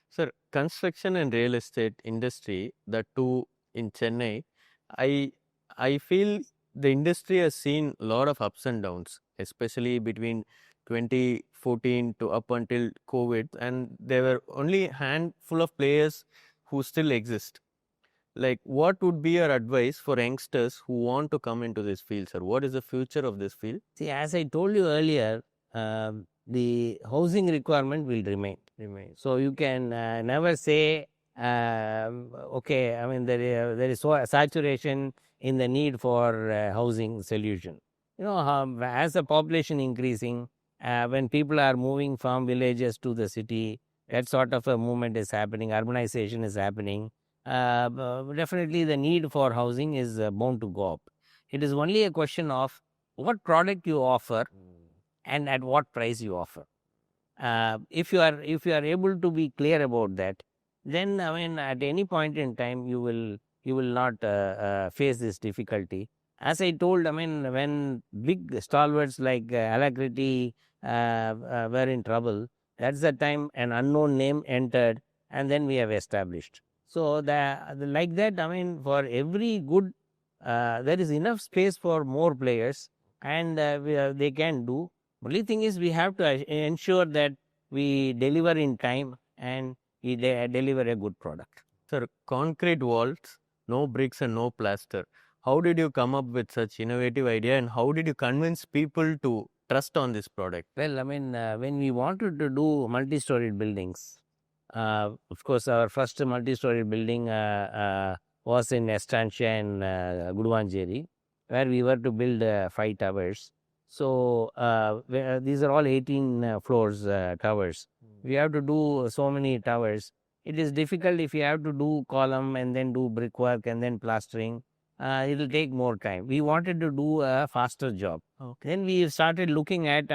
S2: Sir, construction and real estate industry, the two in Chennai, I feel the industry has seen a lot of ups and downs, especially between 2014 to up until COVID, and there were only a handful of players who still exist. Like, what would be your advice for youngsters who want to come into this field, sir? What is the future of this field?
S1: See, as I told you earlier, the housing requirement will remain. So you can never say, okay, there is so saturation in the need for housing solution. As the population increasing, when people are moving from villages to the city, that sort of a movement is happening. Urbanization is happening. Definitely the need for housing is bound to go up. It is only a question of what product you offer and at what price you offer. If you are able to be clear about that, then at any point in time you will not face this difficulty. As I told, when big stalwarts like Alacrity were in trouble, that's the time an unknown name entered, and then we have established. So like that, for every good, there is enough space for more players, and they can do. Only thing is we have to ensure that we deliver in time, and we deliver a good product.
S2: Sir, concrete walls, no bricks and no plaster. How did you come up with such innovative idea, and how did you convince people to trust on this product?
S1: Well, when we wanted to do multi-storied buildings, of course, our first multi-storied building was in Estancia in Guduvanjeri, where we were to build 5 towers. So these are all 18 floors towers. We have to do so many towers. It is difficult if you have to do column and then do brickwork and then plastering. It will take more time. We wanted to do a faster job.
S2: Okay.
S1: Then we started looking at,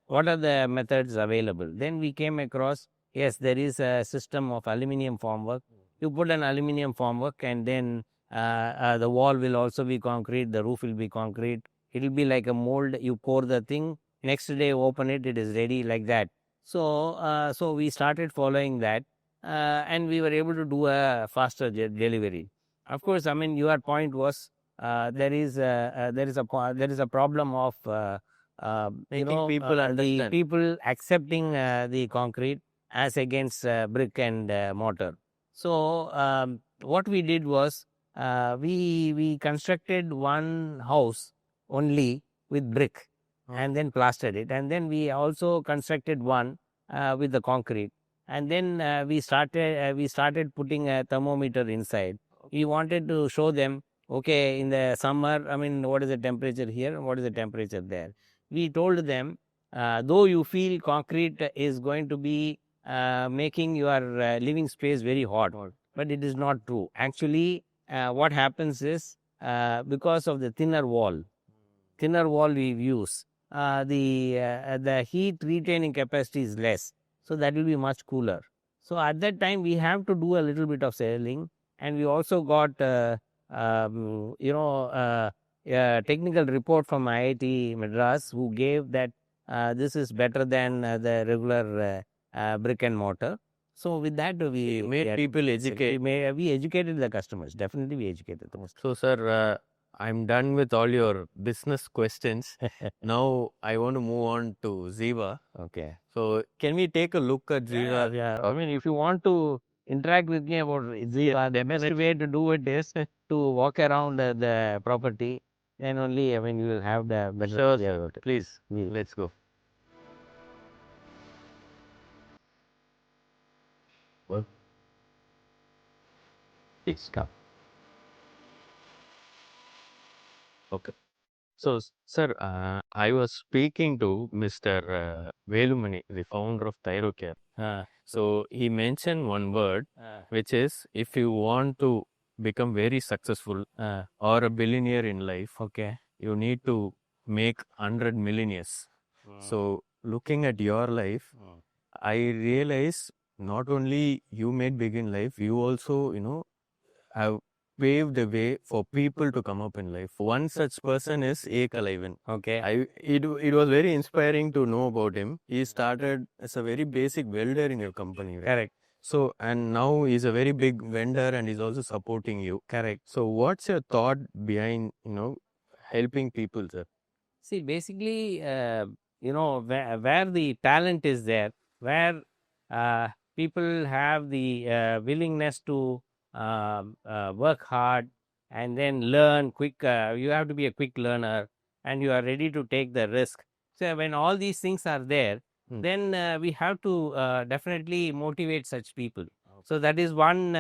S1: what are the methods available? Then we came across, yes, there is a system of aluminium formwork. You put an aluminium formwork, and then the wall will also be concrete, the roof will be concrete. It will be like a mold. You pour the thing, next day open it, it is ready, like that. So we started following that, and we were able to do a faster delivery. Of course, I mean, your point was there is a problem of
S2: Making people
S1: the
S2: understand.
S1: people accepting the concrete as against brick and mortar. So what we did was we constructed one house only with brick, and then plastered it, and then we also constructed one with the concrete, and then we started putting a thermometer inside. We wanted to show them, okay, in the summer, I mean, what is the temperature here and what is the temperature there. We told them, though you feel concrete is going to be making your living space very hot, but it is not true. Actually, what happens is because of the thinner wall we use, the heat retaining capacity is less, so that will be much cooler. So at that time, we have to do a little bit of selling, and we also got technical report from IIT Madras, who gave that this is better than the regular brick and mortar. So with that,
S2: We made people educate.
S1: we educated the customers. Definitely, we educated them.
S2: So, sir, I'm done with all your business questions. Now, I want to move on to Ziva.
S1: Okay.
S2: So, can we take a look at Ziva?
S1: Yeah. I mean, if you want to interact with me about Ziva, the best way to do it is to walk around the property. Then only, I mean, you will have the better
S2: Sure,
S1: idea
S2: sir.
S1: about it.
S2: Please, let's go. Well,
S1: It's come.
S2: okay. So, sir, I was speaking to Mr. Velumani, the founder of Thyrocare. So, he mentioned one word, which is if you want to become very successful or a billionaire in life,
S1: Okay.
S2: you need to make 100 millionaires. So, looking at your life, I realize not only you made big in life, you also, have paved the way for people to come up in life. One such person is A. Kalaivan.
S1: Okay.
S2: It was very inspiring to know about him. He started as a very basic welder in your company. Right?
S1: Correct.
S2: So, and now he's a very big vendor and he's also supporting you.
S1: Correct.
S2: So, what's your thought behind, helping people, sir?
S1: See, basically, where the talent is there, where people have the willingness to work hard and then learn quick. You have to be a quick learner, and you are ready to take the risk. So when all these things are there, then we have to definitely motivate such people. So that is one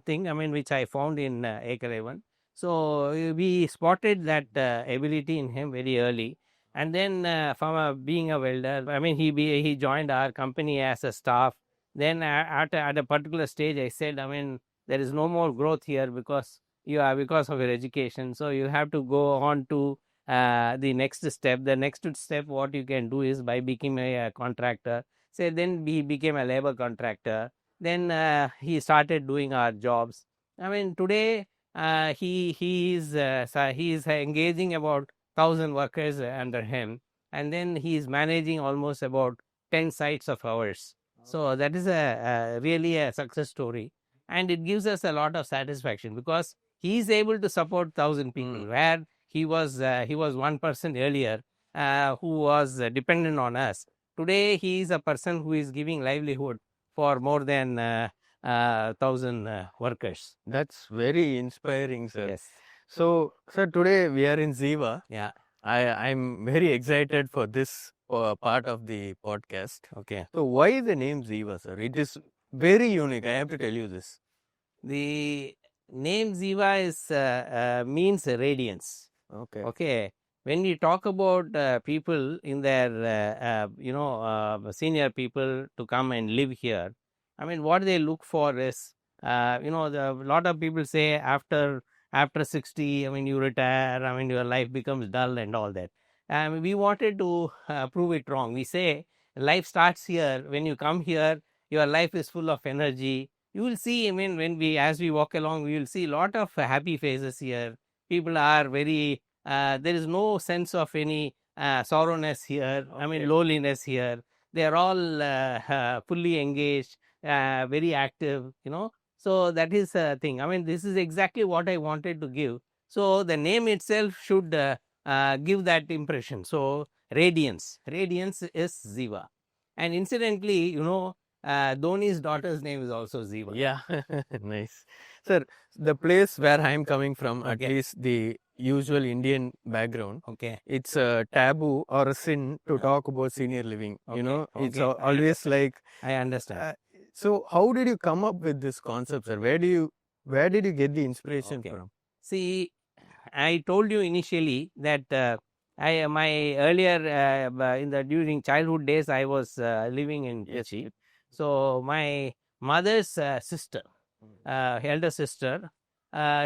S1: thing, I mean, which I found in Ekaravan. So we spotted that ability in him very early, and then from being a welder, I mean, he joined our company as a staff. Then at a particular stage, I said, I mean, there is no more growth here because of your education. So you have to go on to the next step. The next step, what you can do is by becoming a contractor. Say then he became a labor contractor. Then he started doing our jobs. I mean, today he is engaging about 1,000 workers under him, and then he is managing almost about 10 sites of ours. So that is a really a success story, and it gives us a lot of satisfaction because he is able to support 1,000 people where he was one person earlier who was dependent on us. Today he is a person who is giving livelihood for more than 1,000 workers.
S2: That's very inspiring, sir.
S1: Yes.
S2: So, sir, today we are in Ziva.
S1: Yeah.
S2: I'm very excited for this part of the podcast.
S1: Okay.
S2: So, why the name Ziva, sir? It is very unique. I have to tell you this.
S1: The name Ziva is means radiance.
S2: Okay.
S1: Okay. When we talk about people in their, senior people to come and live here, I mean, what they look for is, a lot of people say after 60, I mean, you retire, I mean, your life becomes dull and all that. we wanted to prove it wrong. We say life starts here. When you come here, your life is full of energy. You will see, I mean, as we walk along, we will see a lot of happy faces here. People are very, there is no sense of any sorrowness here. I mean, loneliness here. They are all fully engaged, very active, So that is a thing. I mean, this is exactly what I wanted to give. So the name itself should give that impression. So radiance is Ziva. And incidentally, Dhoni's daughter's name is also Ziva.
S2: Yeah, nice. Sir, the place where I'm coming from, at
S1: Okay.
S2: least the usual Indian background,
S1: Okay.
S2: it's a taboo or a sin to talk about senior living.
S1: Okay.
S2: It's
S1: Okay.
S2: always like.
S1: I understand.
S2: So, how did you come up with this concept, sir? Where did you get the inspiration
S1: Okay.
S2: from?
S1: See, I told you initially that I my earlier during childhood days I was living in
S2: Yes.
S1: Kochi. So my mother's sister, elder sister,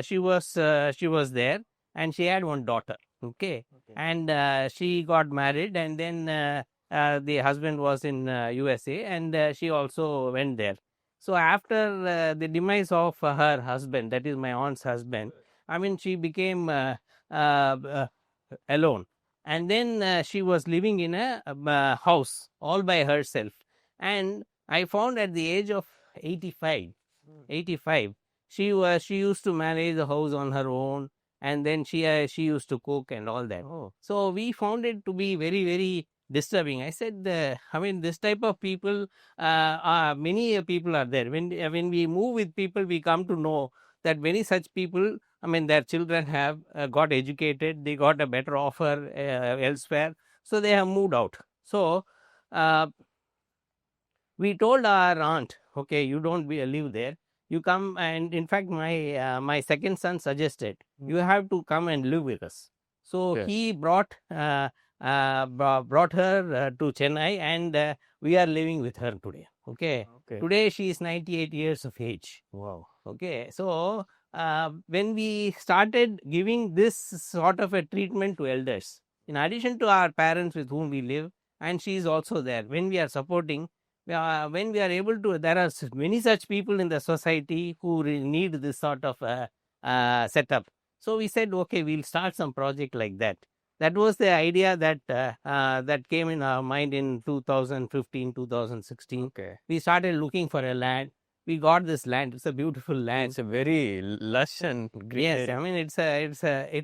S1: she was there, and she had one daughter. Okay, and she got married, and then the husband was in USA, and she also went there. So after the demise of her husband, that is my aunt's husband, I mean, she became uh, alone, and then she was living in a house all by herself. And I found at the age of 85, 85, she used to manage the house on her own, and then she used to cook and all that. So we found it to be very, very disturbing. I said, I mean, this type of people, many people are there. When we move with people, we come to know that many such people, I mean, their children have got educated, they got a better offer elsewhere, so they have moved out. So uh, we told our aunt, okay, you don't live there, you come. And in fact, my second son suggested, you have to come and live with us. So he brought brought her to Chennai, and we are living with her today. Okay. Today she is 98 years of age.
S2: Wow.
S1: Okay. So when we started giving this sort of a treatment to elders, in addition to our parents with whom we live, and she is also there, when we are supporting, when we are able to, there are many such people in the society who need this sort of setup. So we said, okay, we'll start some project like that. That was the idea that came in our mind in 2015, 2016.
S2: Okay.
S1: We started looking for a land. We got this land. It's a beautiful land.
S2: It's a very lush and green.
S1: Yes, I mean, it's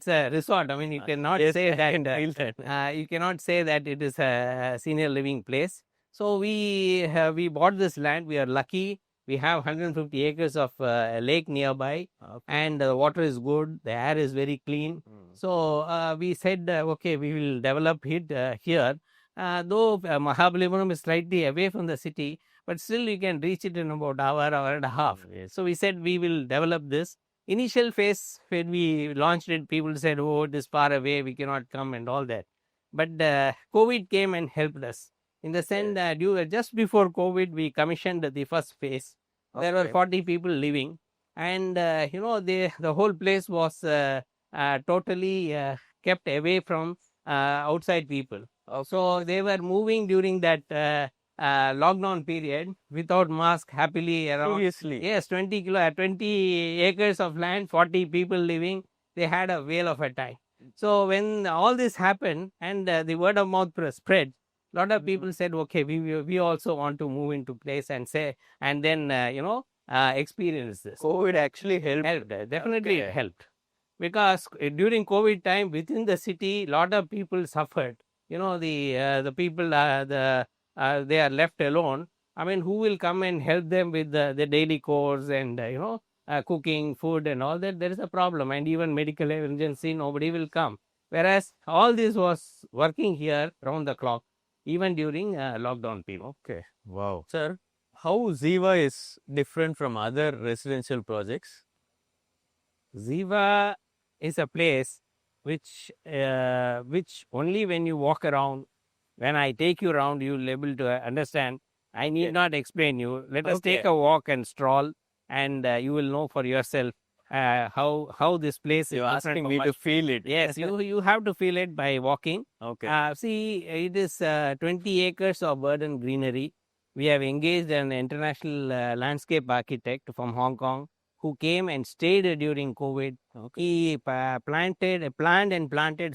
S1: a resort. I mean, you cannot say that. You cannot say that it is a senior living place. So we bought this land. We are lucky. We have 150 acres of lake nearby, and the water is good. The air is very clean. So we said, okay, we will develop it here. Though Mahabalipuram is slightly away from the city, but still you can reach it in about hour and a half.
S2: Yes.
S1: So we said we will develop this. Initial phase when we launched it, people said, "Oh, it is far away, we cannot come," and all that. But COVID came and helped us. In the sense that just before COVID, we commissioned the first phase. There were 40 people living, and the whole place was totally kept away from outside people. So they were moving during that lockdown period without mask, happily around.
S2: Seriously.
S1: Yes, 20 acres of land, 40 people living. They had a whale of a time. So when all this happened and the word of mouth spread, a lot of people said, okay, we also want to move into place and say, and then experience this.
S2: COVID actually helped.
S1: Definitely it helped, because during COVID time within the city, a lot of people suffered. The people they are left alone. I mean, who will come and help them with the daily chores and cooking, food, and all that? There is a problem, and even medical emergency, nobody will come. Whereas all this was working here round the clock, even during lockdown period.
S2: Okay. Wow. Sir, how Ziva is different from other residential projects?
S1: Ziva is a place which only when you walk around, when I take you around, you'll be able to understand. I need not explain you. Let us take a walk and stroll, and you will know for yourself how this place is
S2: You're
S1: different
S2: asking
S1: from
S2: me
S1: what-
S2: to feel it.
S1: Yes, you have to feel it by walking.
S2: Okay.
S1: See, it is 20 acres of verdant greenery. We have engaged an international landscape architect from Hong Kong who came and stayed during COVID.
S2: Okay.
S1: He planted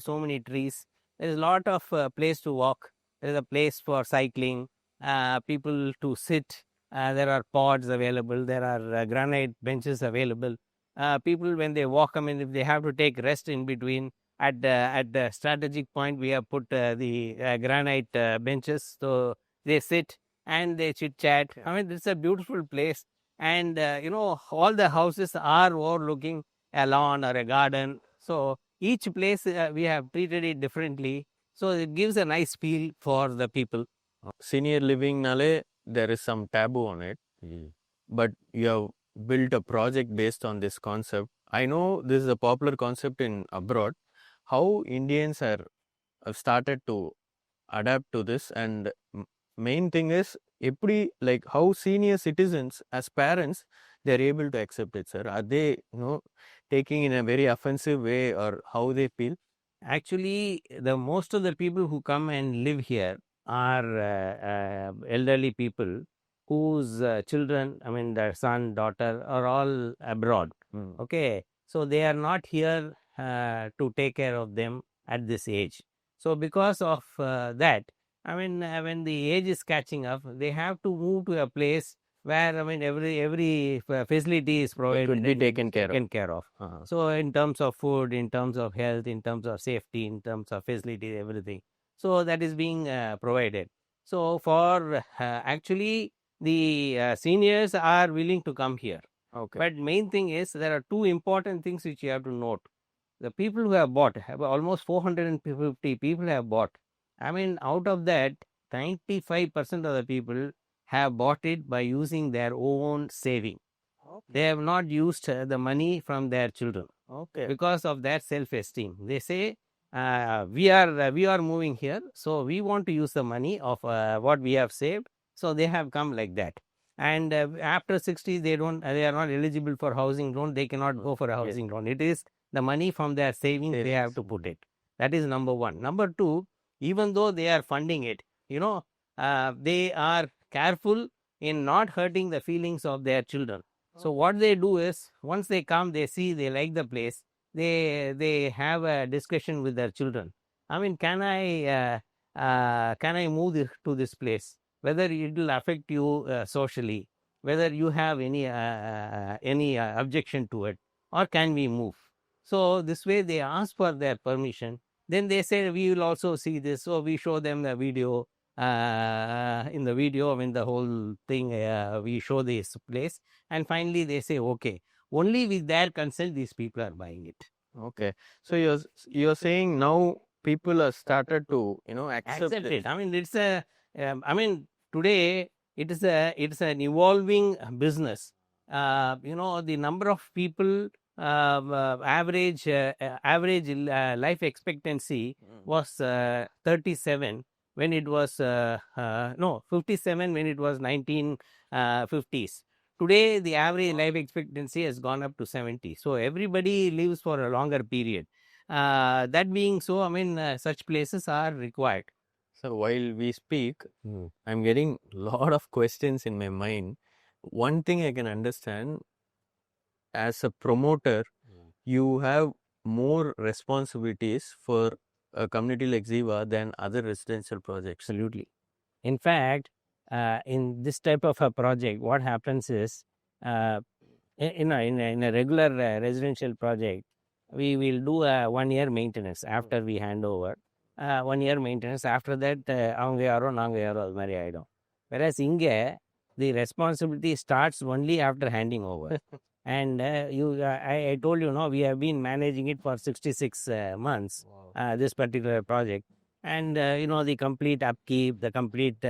S1: so many trees. There is a lot of place to walk. There is a place for cycling, people to sit. There are pods available. There are granite benches available. People, when they walk, I mean, if they have to take rest in between, at the strategic point, we have put the granite benches, so they sit and they chit chat. I mean, it's a beautiful place, and all the houses are overlooking a lawn or a garden. So each place we have treated it differently, so it gives a nice feel for the people.
S2: Senior living nale, there is some taboo on it, but you have built a project based on this concept. I know this is a popular concept in abroad. How Indians have started to adapt to this, and main thing is like how senior citizens as parents they're able to accept it, sir. Are they taking in a very offensive way, or how they feel?
S1: Actually, the most of the people who come and live here are elderly people whose children, I mean, their son, daughter, are all abroad. Okay, so they are not here to take care of them at this age. So because of that, I mean, when the age is catching up, they have to move to a place where, I mean, every facility is provided,
S2: could be
S1: and
S2: taken care of.
S1: taken care of. So in terms of food, in terms of health, in terms of safety, in terms of facilities, everything. So that is being provided. So for actually the seniors are willing to come here.
S2: Okay.
S1: But main thing is there are two important things which you have to note. The people who have bought, have almost 450 people have bought. I mean, out of that, 95% of the people have bought it by using their own saving. They have not used the money from their children.
S2: Okay.
S1: Because of their self-esteem. They say, we are moving here, so we want to use the money of what we have saved. So they have come like that. And after 60, they are not eligible for housing loan. They cannot go for a housing loan. It is the money from their savings they have to put it. That is number one. Number two, even though they are funding it, they are careful in not hurting the feelings of their children. So what they do is, once they come, they see, they like the place, they have a discussion with their children. I mean, can I move to this place? Whether it will affect you socially, whether you have any objection to it, or can we move? So this way they ask for their permission. Then they say, we will also see this. So we show them the video. In the video, I mean, the whole thing, we show this place, and finally they say, okay, only with their consent these people are buying it.
S2: Okay. So you're saying now people have started to accept
S1: it. I mean, it's I mean, today it's an evolving business. The number of people, average life expectancy was 37 when it was no 57 when it was 1950s. Today, the average life expectancy has gone up to 70. So everybody lives for a longer period. That being so, I mean, such places are required.
S2: So while we speak, I'm getting a lot of questions in my mind. One thing I can understand, as a promoter, you have more responsibilities for a community like Ziva than other residential projects.
S1: Absolutely. In fact, in this type of a project, what happens is, in a regular residential project, we will do a 1 year maintenance after we hand over. 1 year maintenance. After that, அவங்க யாரோ நாங்க யாரோ அது மாதிரி ஆயிடும். Whereas இங்கே the responsibility starts only after handing over. And I told you, no, we have been managing it for 66 months. This particular project, and the complete upkeep, the complete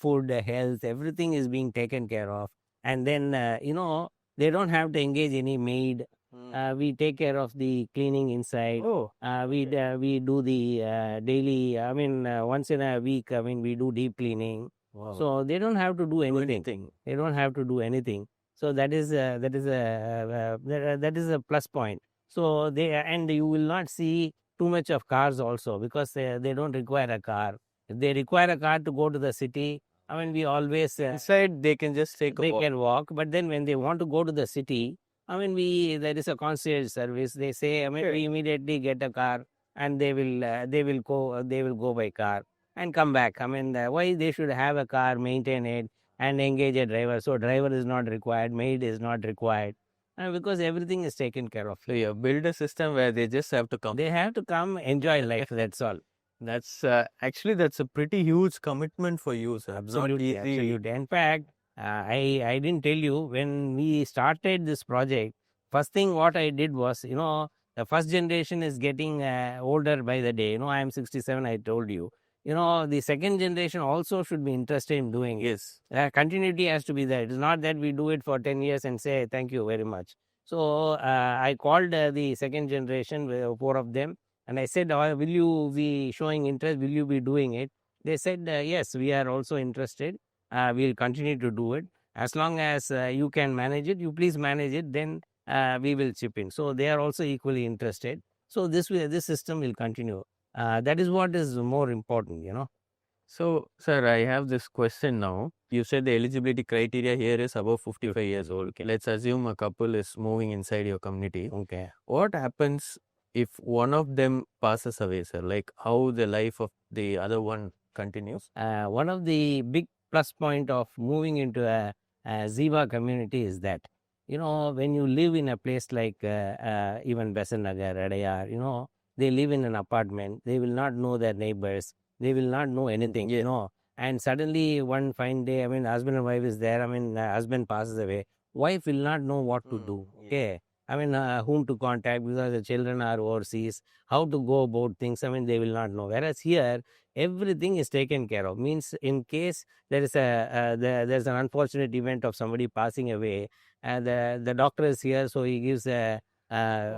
S1: food, health, everything is being taken care of. And then they don't have to engage any maid. We take care of the cleaning inside. We do the daily, I mean, once in a week, I mean, we do deep cleaning. So they don't have to do anything. They don't have to do anything. So that is a plus point. So and you will not see too much of cars also, because they don't require a car. If they require a car to go to the city, I mean, we always
S2: Inside, they can just take a
S1: they
S2: walk.
S1: can walk. But then when they want to go to the city, I mean, there is a concierge service. They say, I mean, we immediately get a car, and they will go by car and come back. I mean, why they should have a car, maintain it, and engage a driver? So driver is not required, maid is not required, because everything is taken care of.
S2: So you build a system where they just have to come.
S1: They have to come, enjoy life. That's all.
S2: That's actually that's a pretty huge commitment for you, sir.
S1: Absolutely, absolutely. In fact, I didn't tell you, when we started this project, first thing what I did was, the first generation is getting older by the day. I am 67. I told you. The second generation also should be interested in doing it.
S2: Yes.
S1: Continuity has to be there. It is not that we do it for 10 years and say thank you very much. So I called the second generation, four of them, and I said, will you be showing interest? Will you be doing it? They said, yes, we are also interested. We'll continue to do it. As long as you can manage it, you please manage it, then we will chip in. So they are also equally interested. So this system will continue. That is what is more important.
S2: So, sir, I have this question now. You said the eligibility criteria here is above 55 years old.
S1: Okay.
S2: Let's assume a couple is moving inside your community.
S1: Okay.
S2: What happens if one of them passes away, sir? Like how the life of the other one continues?
S1: One of the big plus point of moving into a Ziva community is that, when you live in a place like even Besant Nagar, Adayar, they live in an apartment. They will not know their neighbors. They will not know anything, And suddenly one fine day, I mean, husband and wife is there. I mean, husband passes away. Wife will not know what to do. Okay. I mean, whom to contact, because the children are overseas, how to go about things. I mean, they will not know. Whereas here, everything is taken care of. Means, in case there is there's an unfortunate event of somebody passing away, and the doctor is here, so he gives a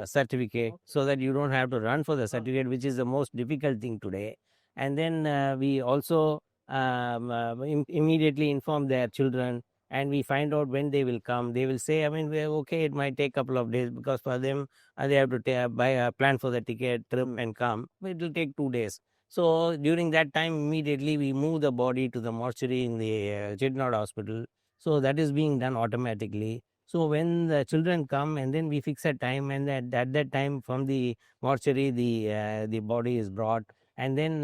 S1: certificate, so that you don't have to run for the certificate, which is the most difficult thing today. And then we also immediately inform their children, and we find out when they will come. They will say, I mean, okay, it might take a couple of days, because for them they have to buy a plan for the ticket, trip, and come. It will take 2 days. So during that time, immediately we move the body to the mortuary in the Chettinad hospital. So that is being done automatically. So when the children come, and then we fix a time, and at that time, from the mortuary, the body is brought, and then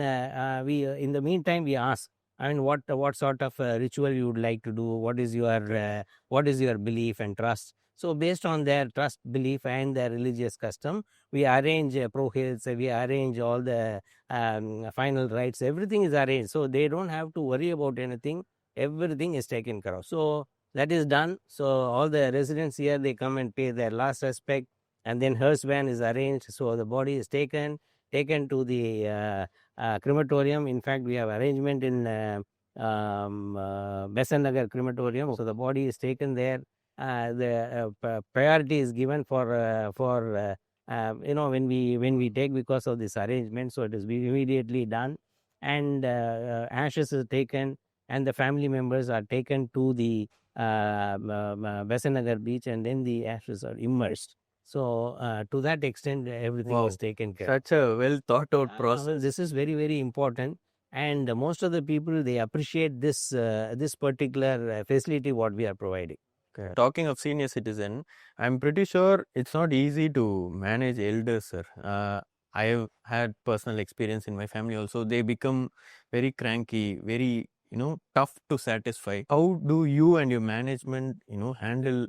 S1: we in the meantime we ask, I mean, what sort of ritual you would like to do? What is your belief and trust? So based on their trust, belief, and their religious custom, we arrange prohils, we arrange all the final rites. Everything is arranged, so they don't have to worry about anything. Everything is taken care of. So that is done. So all the residents here, they come and pay their last respect, and then hearse van is arranged. So the body is taken to the crematorium. In fact, we have arrangement in Besant Nagar crematorium. So the body is taken there. The priority is given for when we take, because of this arrangement. So it is immediately done, and ashes is taken, and the family members are taken to the Besant Nagar beach, and then the ashes are immersed. So to that extent, everything was taken care.
S2: Such a well thought out process.
S1: This is very, very important, and most of the people, they appreciate this particular facility what we are providing.
S2: Okay. Talking of senior citizen, I'm pretty sure it's not easy to manage elders, sir. I have had personal experience in my family also. They become very cranky, very tough to satisfy. How do you and your management handle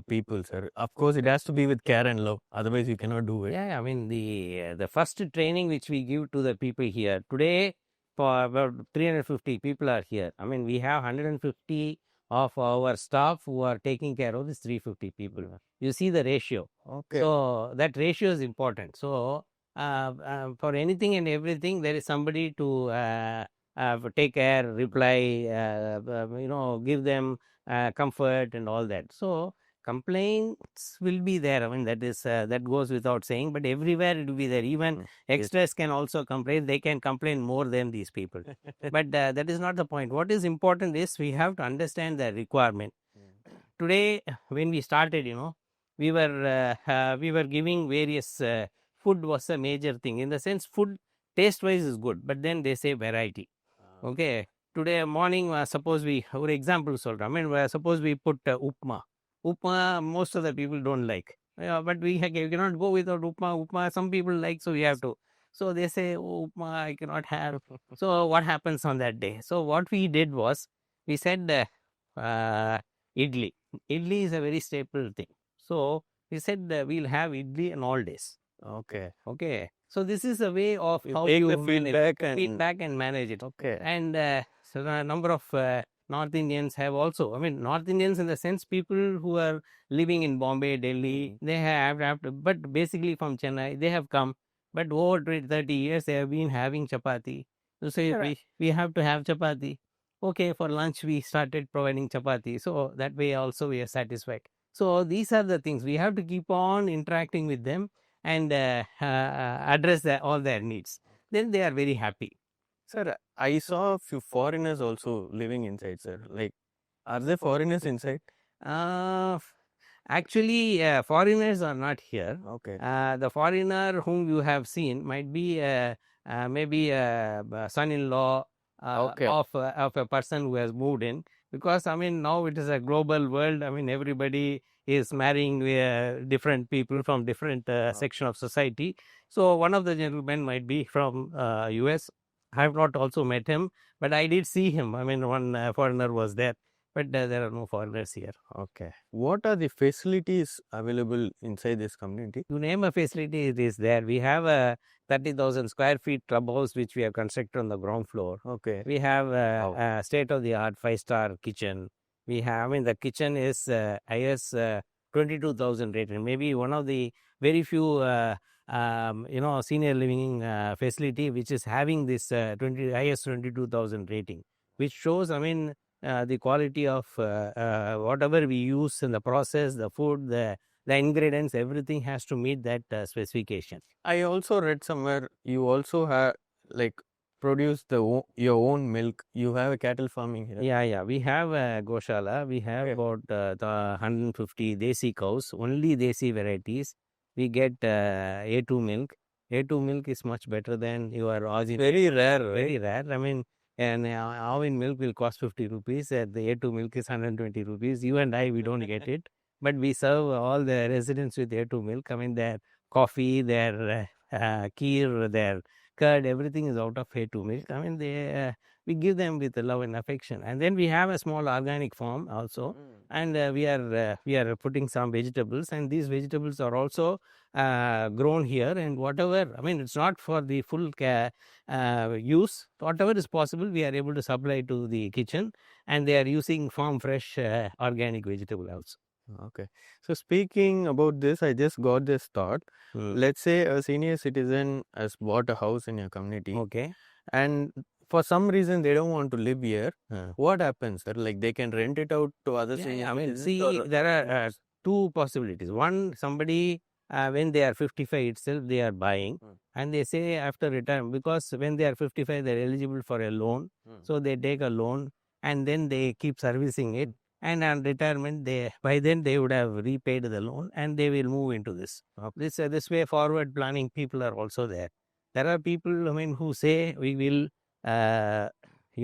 S2: people, sir? Of course, it has to be with care and love. Otherwise, you cannot do it.
S1: Yeah, I mean, the first training which we give to the people here today, for about 350 people are here. I mean, we have 150 of our staff who are taking care of these 350 people. You see the ratio.
S2: Okay.
S1: So that ratio is important. So for anything and everything, there is somebody to take care, reply, give them comfort and all that. So complaints will be there. I mean, that goes without saying, but everywhere it will be there. Even extras can also complain. They can complain more than these people. But that is not the point. What is important is we have to understand the requirement. today when we started, we were giving various food was a major thing. In the sense, food taste wise is good, but then they say variety. Okay. Today morning, suppose we, for example, I mean, suppose we put upma. Upma, most of the people don't like. But we cannot go without upma. Upma, some people like, so we have to. So they say, oh, upma, I cannot have. So what happens on that day? So what we did was, we said, idli. Idli is a very staple thing. So we said we'll have idli on all days.
S2: Okay.
S1: Okay. So this is a way of
S2: You
S1: how
S2: take
S1: you
S2: the
S1: manage
S2: feedback
S1: and manage it.
S2: Okay.
S1: And so a number of North Indians have also, I mean, North Indians in the sense people who are living in Bombay, Delhi, they have to, but basically from Chennai, they have come. But over 30 years, they have been having chapati. So say we have to have chapati. Okay, for lunch, we started providing chapati. So that way also we are satisfied. So these are the things we have to keep on interacting with them and address all their needs. Then they are very happy.
S2: Sir, I saw a few foreigners also living inside, sir. Like, are there foreigners inside?
S1: Uh, Actually, foreigners are not here.
S2: Okay.
S1: The foreigner whom you have seen might be maybe a son-in-law
S2: Okay.
S1: of a person who has moved in. Because I mean, now it is a global world. I mean, everybody is marrying different people from different section of society. So one of the gentlemen might be from US. I have not also met him, but I did see him. I mean, one foreigner was there, but there are no foreigners here.
S2: Okay. What are the facilities available inside this community?
S1: You name a facility, it is there. We have a 30,000 square feet clubhouse which we have constructed on the ground floor.
S2: Okay.
S1: We have
S2: Wow.
S1: a state of the art 5-star kitchen. We have, I mean, the kitchen is IS 22,000 rated. Maybe one of the very few, senior living facility which is having this IS 22,000 rating, which shows, I mean, the quality of whatever we use in the process, the food, the ingredients, everything has to meet that specification.
S2: I also read somewhere you also have like produce your own milk. You have a cattle farming here.
S1: Yeah. We have a Goshala. We have about 150 desi cows, only desi varieties. We get A2 milk. A2 milk is much better than your Aussie.
S2: Very rare, right?
S1: Very rare. I mean, and Aussie milk will cost 50 rupees. The A2 milk is 120 rupees. You and I, we don't get it. But we serve all the residents with A2 milk. I mean, their coffee, their kheer, their curd, everything is out of A2 milk. I mean, we give them with love and affection. And then we have a small organic farm also, and we are putting some vegetables, and these vegetables are also grown here. And whatever, I mean, it's not for the full use. Whatever is possible, we are able to supply to the kitchen, and they are using farm fresh organic vegetable also.
S2: Okay. So speaking about this, I just got this thought. Let's say a senior citizen has bought a house in your community.
S1: Okay.
S2: And for some reason they don't want to live here. What happens, sir? Like they can rent it out to other senior
S1: I mean,
S2: citizens?
S1: see, there are two possibilities. One, somebody when they are 55 itself, they are buying, and they say after retirement, because when they are 55, they are eligible for a loan. So they take a loan, and then they keep servicing it. And on retirement, by then they would have repaid the loan, and they will move into this. This way forward planning people are also there. There are people, I mean, who say we will, we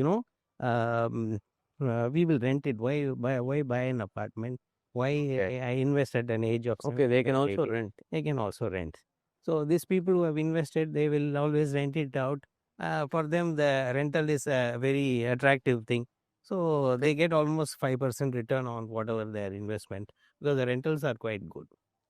S1: will rent it. Why buy an apartment? Why I invest at an age of
S2: they can also
S1: 80?
S2: rent.
S1: They can also rent. So these people who have invested, they will always rent it out. For them, the rental is a very attractive thing. So they get almost 5% return on whatever their investment, because the rentals are quite good.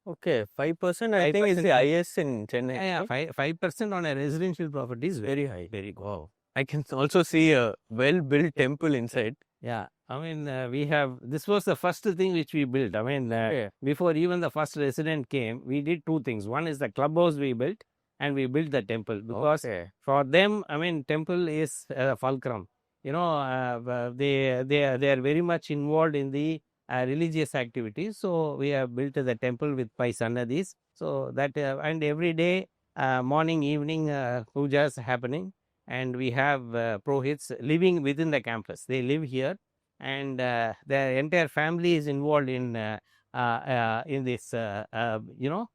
S2: Okay, 5%. I think it's the highest in Chennai.
S1: Yeah, 5% on a residential property is very high, very good.
S2: Wow. I can also see a well-built temple inside.
S1: Yeah, I mean, this was the first thing which we built. I mean, before even the first resident came, we did two things. One is the clubhouse we built, and we built the temple, because for them, I mean, temple is a fulcrum. You know, they are very much involved in the religious activities. So we have built the temple with 5 sannadhis. So that and every day, morning, evening, pujas happening. And we have Prohits living within the campus. They live here, and the entire family is involved in this. The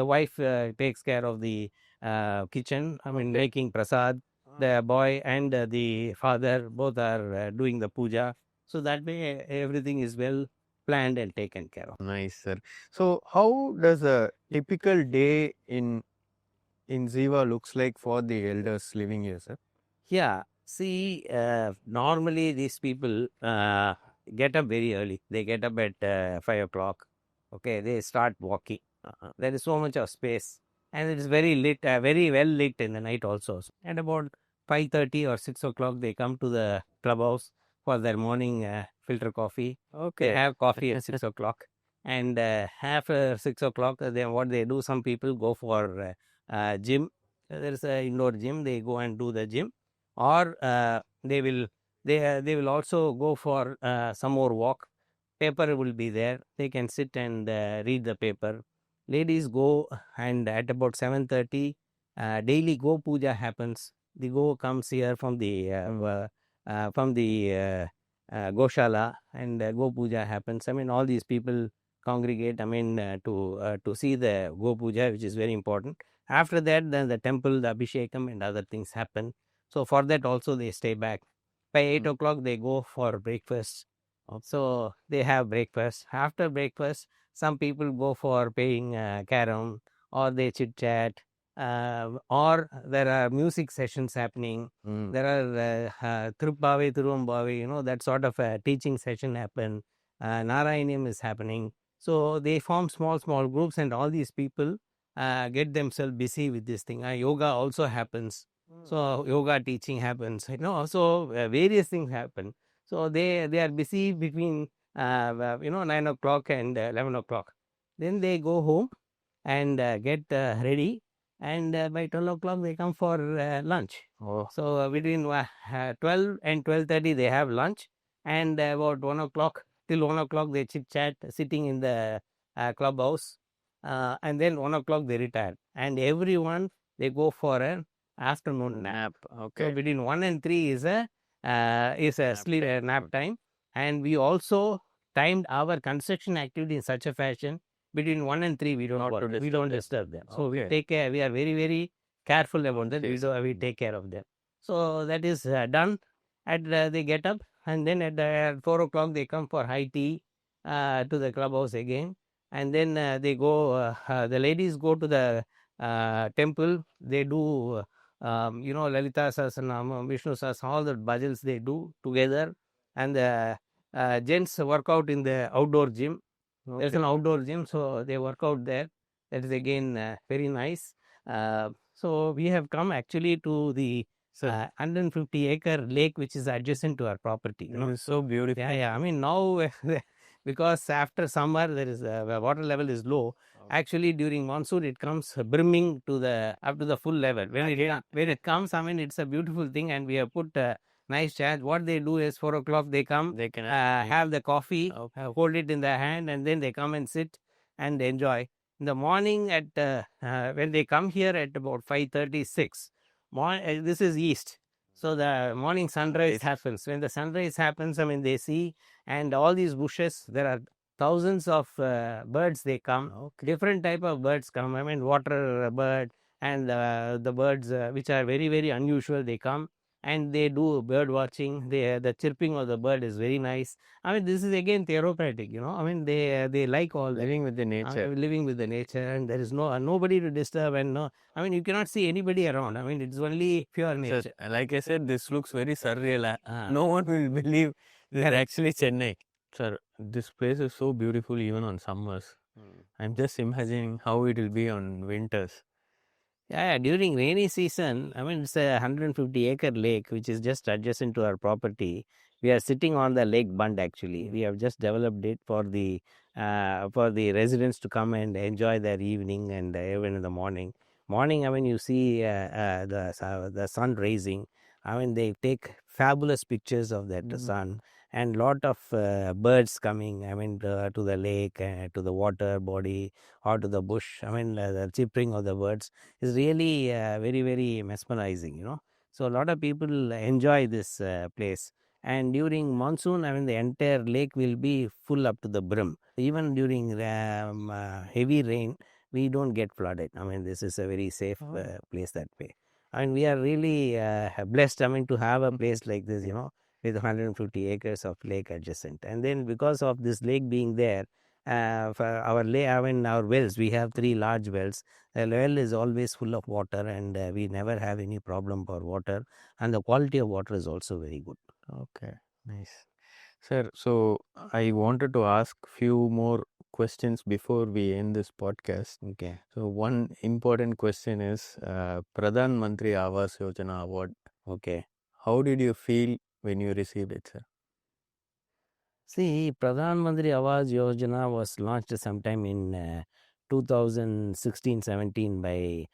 S1: wife takes care of the kitchen. I mean, making prasad. The boy and the father both are doing the puja. So that way, everything is well planned and taken care of.
S2: Nice, sir. So, how does a typical day in Ziva looks like for the elders living here, sir?
S1: Yeah. See, normally these people get up very early. They get up at 5 o'clock. Okay, they start walking. There is so much of space, and it is very lit, very well lit in the night also. And about 5:30 or 6 o'clock, they come to the clubhouse for their morning filter coffee. They
S2: Okay.
S1: have coffee at 6 o'clock, and after 6 o'clock, then what they do? Some people go for gym. There is a indoor gym. They go and do the gym, or they will also go for some more walk. Paper will be there. They can sit and read the paper. Ladies go, and at about 7:30, daily go puja happens. The go comes here from the Goshala, and go puja happens. I mean, all these people congregate. I mean, to see the go puja, which is very important. After that, then the temple, the abhishekam, and other things happen. So for that also they stay back. By 8 o'clock they go for breakfast. So they have breakfast. After breakfast, some people go for playing carom, or they chit chat, or there are music sessions happening. There are Thiruppavi, Thiruvambavi, that sort of a teaching session happen. Narayaniam is happening. So they form small groups, and all these people get themselves busy with this thing. Yoga also happens. So yoga teaching happens. So various things happen. So they are busy between 9 o'clock and 11 o'clock. Then they go home and get ready, and by 12 o'clock they come for lunch. So between 12 and 12:30 they have lunch, and about 1 o'clock till 1 o'clock they chit chat sitting in the clubhouse, and then 1 o'clock they retire, and everyone they go for an afternoon nap. So between 1 and 3 is a sleep nap time, and we also timed our construction activity in such a fashion between 1 and 3 we don't work. We don't disturb them. So we take care. We are very careful about that. We take care of them. So that is done. They get up, and then at 4 o'clock they come for high tea to the clubhouse again, and then they go. The ladies go to the temple. They do Lalita Sahasranam, Vishnu Sahasranam, all the bhajans they do together, and the gents work out in the outdoor gym. There's an outdoor gym, so they work out there. That is again very nice. So we have come actually to the 150-acre lake, which is adjacent to our property.
S2: It's so beautiful.
S1: Yeah. I mean, now because after summer there is the water level is low. Actually, during monsoon it comes brimming up to the full level. When it comes, I mean, it's a beautiful thing, and we have put nice chairs. What they do is 4 o'clock they come,
S2: They can
S1: have the coffee, hold it in their hand, and then they come and sit and enjoy. In the morning when they come here at about 5:36, this is east. So the morning sunrise happens. When the sunrise happens, I mean, they see, and all these bushes, there are thousands of birds. They come, different type of birds come. I mean, water bird, and the birds which are very unusual. They come and they do bird watching. The chirping of the bird is very nice. I mean, this is again therapeutic. I mean, they like all that.
S2: living with the nature.
S1: Living with the nature, and there is nobody to disturb, and I mean, you cannot see anybody around. I mean, it's only pure nature.
S2: Sir, like I said, this looks very surreal. No one will believe they are actually Chennai. Sir, this place is so beautiful even on summers. I'm just imagining how it will be on winters.
S1: Yeah, during rainy season, I mean, it's a 150-acre lake, which is just adjacent to our property. We are sitting on the lake bund, actually. We have just developed it for the residents to come and enjoy their evening, and even in the morning. Morning, I mean, you see the sun rising. I mean, they take fabulous pictures of that sun, and lot of birds coming, I mean, to the lake, to the water body, or to the bush. I mean, the chirping of the birds is really very mesmerizing. So a lot of people enjoy this place, And during monsoon, I mean, the entire lake will be full up to the brim. Even during heavy rain, we don't get flooded. I mean, this is a very safe place that way. I mean, we are really blessed, I mean, to have a place like this, with 150 acres of lake adjacent. And then because of this lake being there, for our our wells, we have 3 large wells. The well is always full of water, and we never have any problem for water. And the quality of water is also very good.
S2: Okay, nice. Sir, so I wanted to ask few more questions before we end this podcast.
S1: Okay.
S2: So one important question is Pradhan Mantri Awas Yojana award.
S1: Okay.
S2: How did you feel when you received it, sir?
S1: See, Pradhan Mantri Awas Yojana was launched sometime in 2016-17 by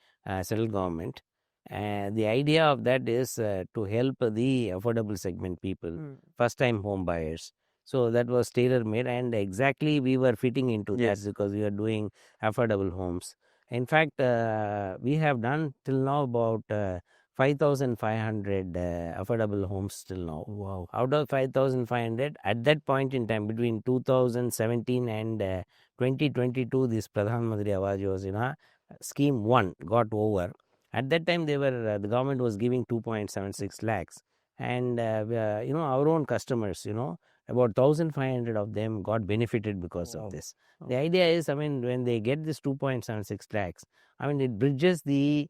S1: central government. The idea of that is to help the affordable segment people, first-time home buyers. So that was tailor-made, and exactly we were fitting into that because we are doing affordable homes. In fact, we have done till now about 5,500 affordable homes till now.
S2: Wow.
S1: Out of 5,500, at that point in time, between 2017 and 2022, this Pradhan Mantri Awas Yojana scheme 1 got over. At that time, the government was giving 2.76 lakhs. And, our own customers, about 1,500 of them got benefited because of this. The idea is, I mean, when they get this 2.76 lakhs, I mean, it bridges the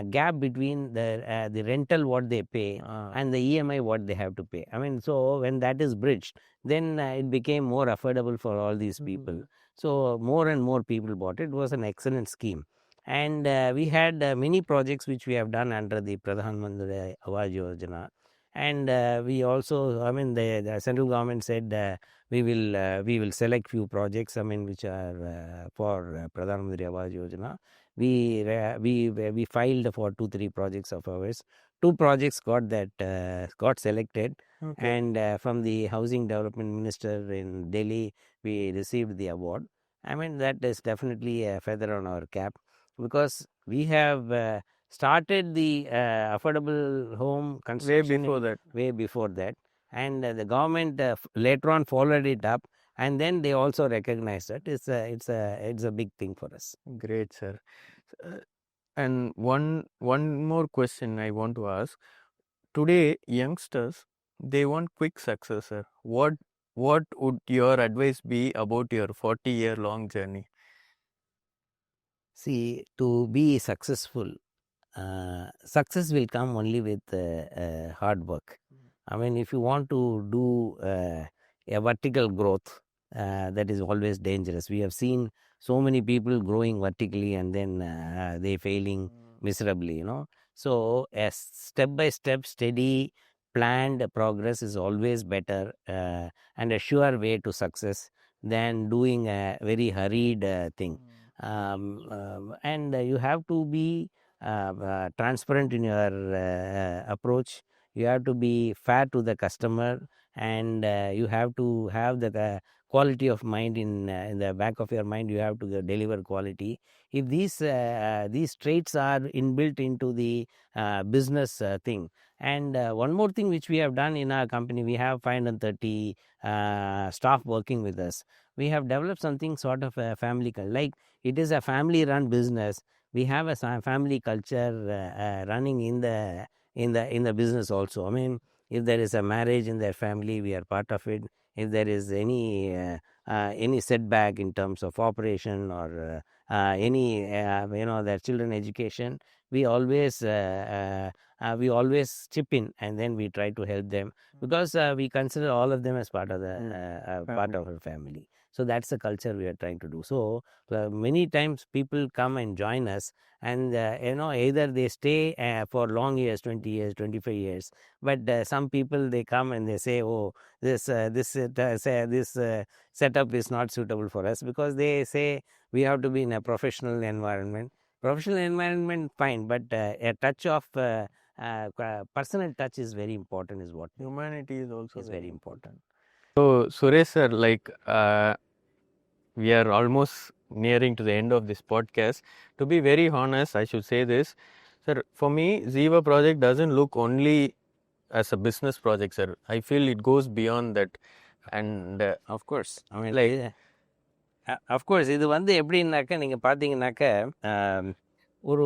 S1: gap between the rental what they pay and the EMI what they have to pay. I mean, so when that is bridged, then it became more affordable for all these people. So more and more people bought it. It was an excellent scheme. And we had many projects which we have done under the Pradhan Mantri Awas Yojana. And we also, I mean, the central government said we will select few projects, I mean, which are for Pradhan Mantri Awas Yojana. We filed for 2-3 projects of ours. 2 projects got selected, and from the housing development minister in Delhi, we received the award. I mean, that is definitely a feather on our cap, because we have started the affordable home construction way before that, and the government later on followed it up, and then they also recognized that it's a big thing for us.
S2: Great, sir. And one more question I want to ask. Today, youngsters, they want quick success, sir. What would your advice be about your 40-year-long journey?
S1: See, to be successful, success will come only with hard work. I mean, if you want to do a vertical growth, that is always dangerous. We have seen so many people growing vertically and then they failing miserably, So a step by step, steady, planned progress is always better and a sure way to success than doing a very hurried thing. And you have to be transparent in your approach. You have to be fair to the customer, and you have to have the quality of mind in the back of your mind. You have to deliver quality. If these traits are inbuilt into the business thing. And one more thing which we have done in our company, we have 530 staff working with us. We have developed something sort of a family, like it is a family run business. We have a family culture running in the business also. I mean, if there is a marriage in their family, we are part of it. If there is any setback in terms of operation or any their children education, we always chip in, and then we try to help them, because we consider all of them as part of the part of our family. So that's the culture we are trying to do. So many times people come and join us, and either they stay for long years, 20 years, 25 years, but some people, they come and they say, oh, this setup is not suitable for us, because they say we have to be in a professional environment. Professional environment, fine, but a touch of personal touch is very important, is what
S2: Humanity is also
S1: very important.
S2: So, Suresh sir, we are almost nearing to the end of this podcast. To be very honest, I should say this, sir. For me, Ziva project doesn't look only as a business project, sir. I feel it goes beyond that. And
S1: of course, I mean,
S2: like
S1: of course இது வந்து எப்படின்னாக்கா நீங்கள் பார்த்தீங்கன்னாக்கா ஒரு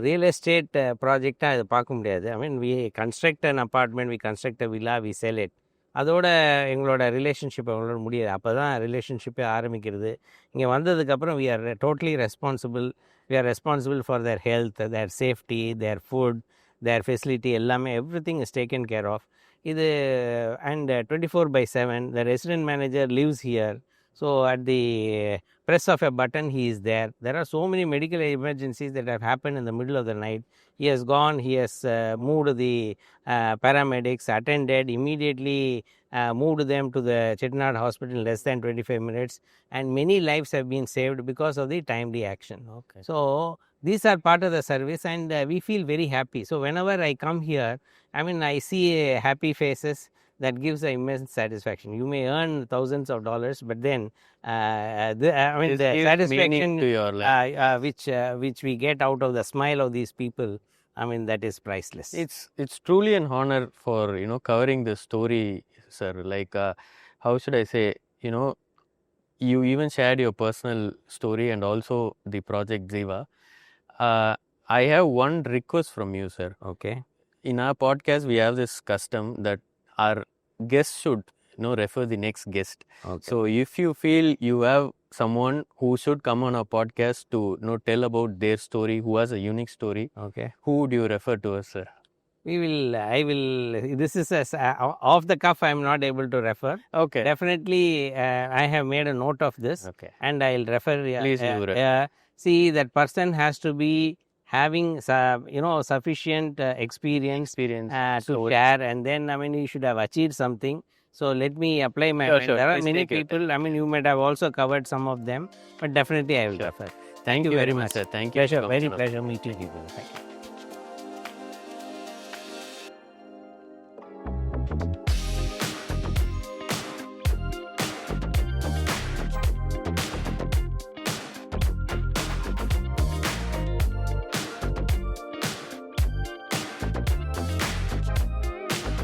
S1: real estate ப்ராஜெக்டாக இதை பார்க்க முடியாது. I mean we construct an apartment, we construct a villa, we sell it. அதோட எங்களோட ரிலேஷன்ஷிப் அவங்களோட முடியாது. அப்போ தான் ரிலேஷன்ஷிப்பே ஆரம்பிக்கிறது. இங்கே வந்ததுக்கப்புறம் we are totally responsible. We are responsible for their health, their safety, their food, their facility எல்லாமே everything is taken care of. இது and 24/7 the resident manager lives here. So at the press of a button, he is there. There are so many medical emergencies that have happened in the middle of the night. He has gone, he has moved the paramedics, attended, immediately moved them to the Chettinad hospital in less than 25 minutes. And many lives have been saved because of the timely action.
S2: Okay.
S1: So these are part of the service, and we feel very happy. So whenever I come here, I mean, I see happy faces. That gives an immense satisfaction. You may earn thousands of dollars, but then I mean
S2: This
S1: the
S2: gives
S1: satisfaction
S2: meaning to your life.
S1: which we get out of the smile of these people, I mean, that is priceless.
S2: It's truly an honor for covering the story, sir. Like how should I say, you even shared your personal story and also the project Ziva. I have one request from you, sir.
S1: Okay.
S2: In our podcast, we have this custom that our guest should refer the next guest.
S1: Okay.
S2: So if you feel you have someone who should come on our podcast to tell about their story, who has a unique story,
S1: Okay.
S2: who would you refer to us, sir?
S1: I will, this is off the cuff, I am not able to refer.
S2: Okay.
S1: Definitely, I have made a note of this.
S2: Okay.
S1: And I will refer.
S2: Please do refer.
S1: See, that person has to be having sufficient experience to share, and then I mean, you should have achieved something. So let me apply my mind. There are
S2: Please
S1: many
S2: take your
S1: people, I mean, you might have also covered some of them, but definitely I will refer.
S2: Thank you very much, sir. Thank you.
S1: Pleasure, very pleasure meeting you. Thank you.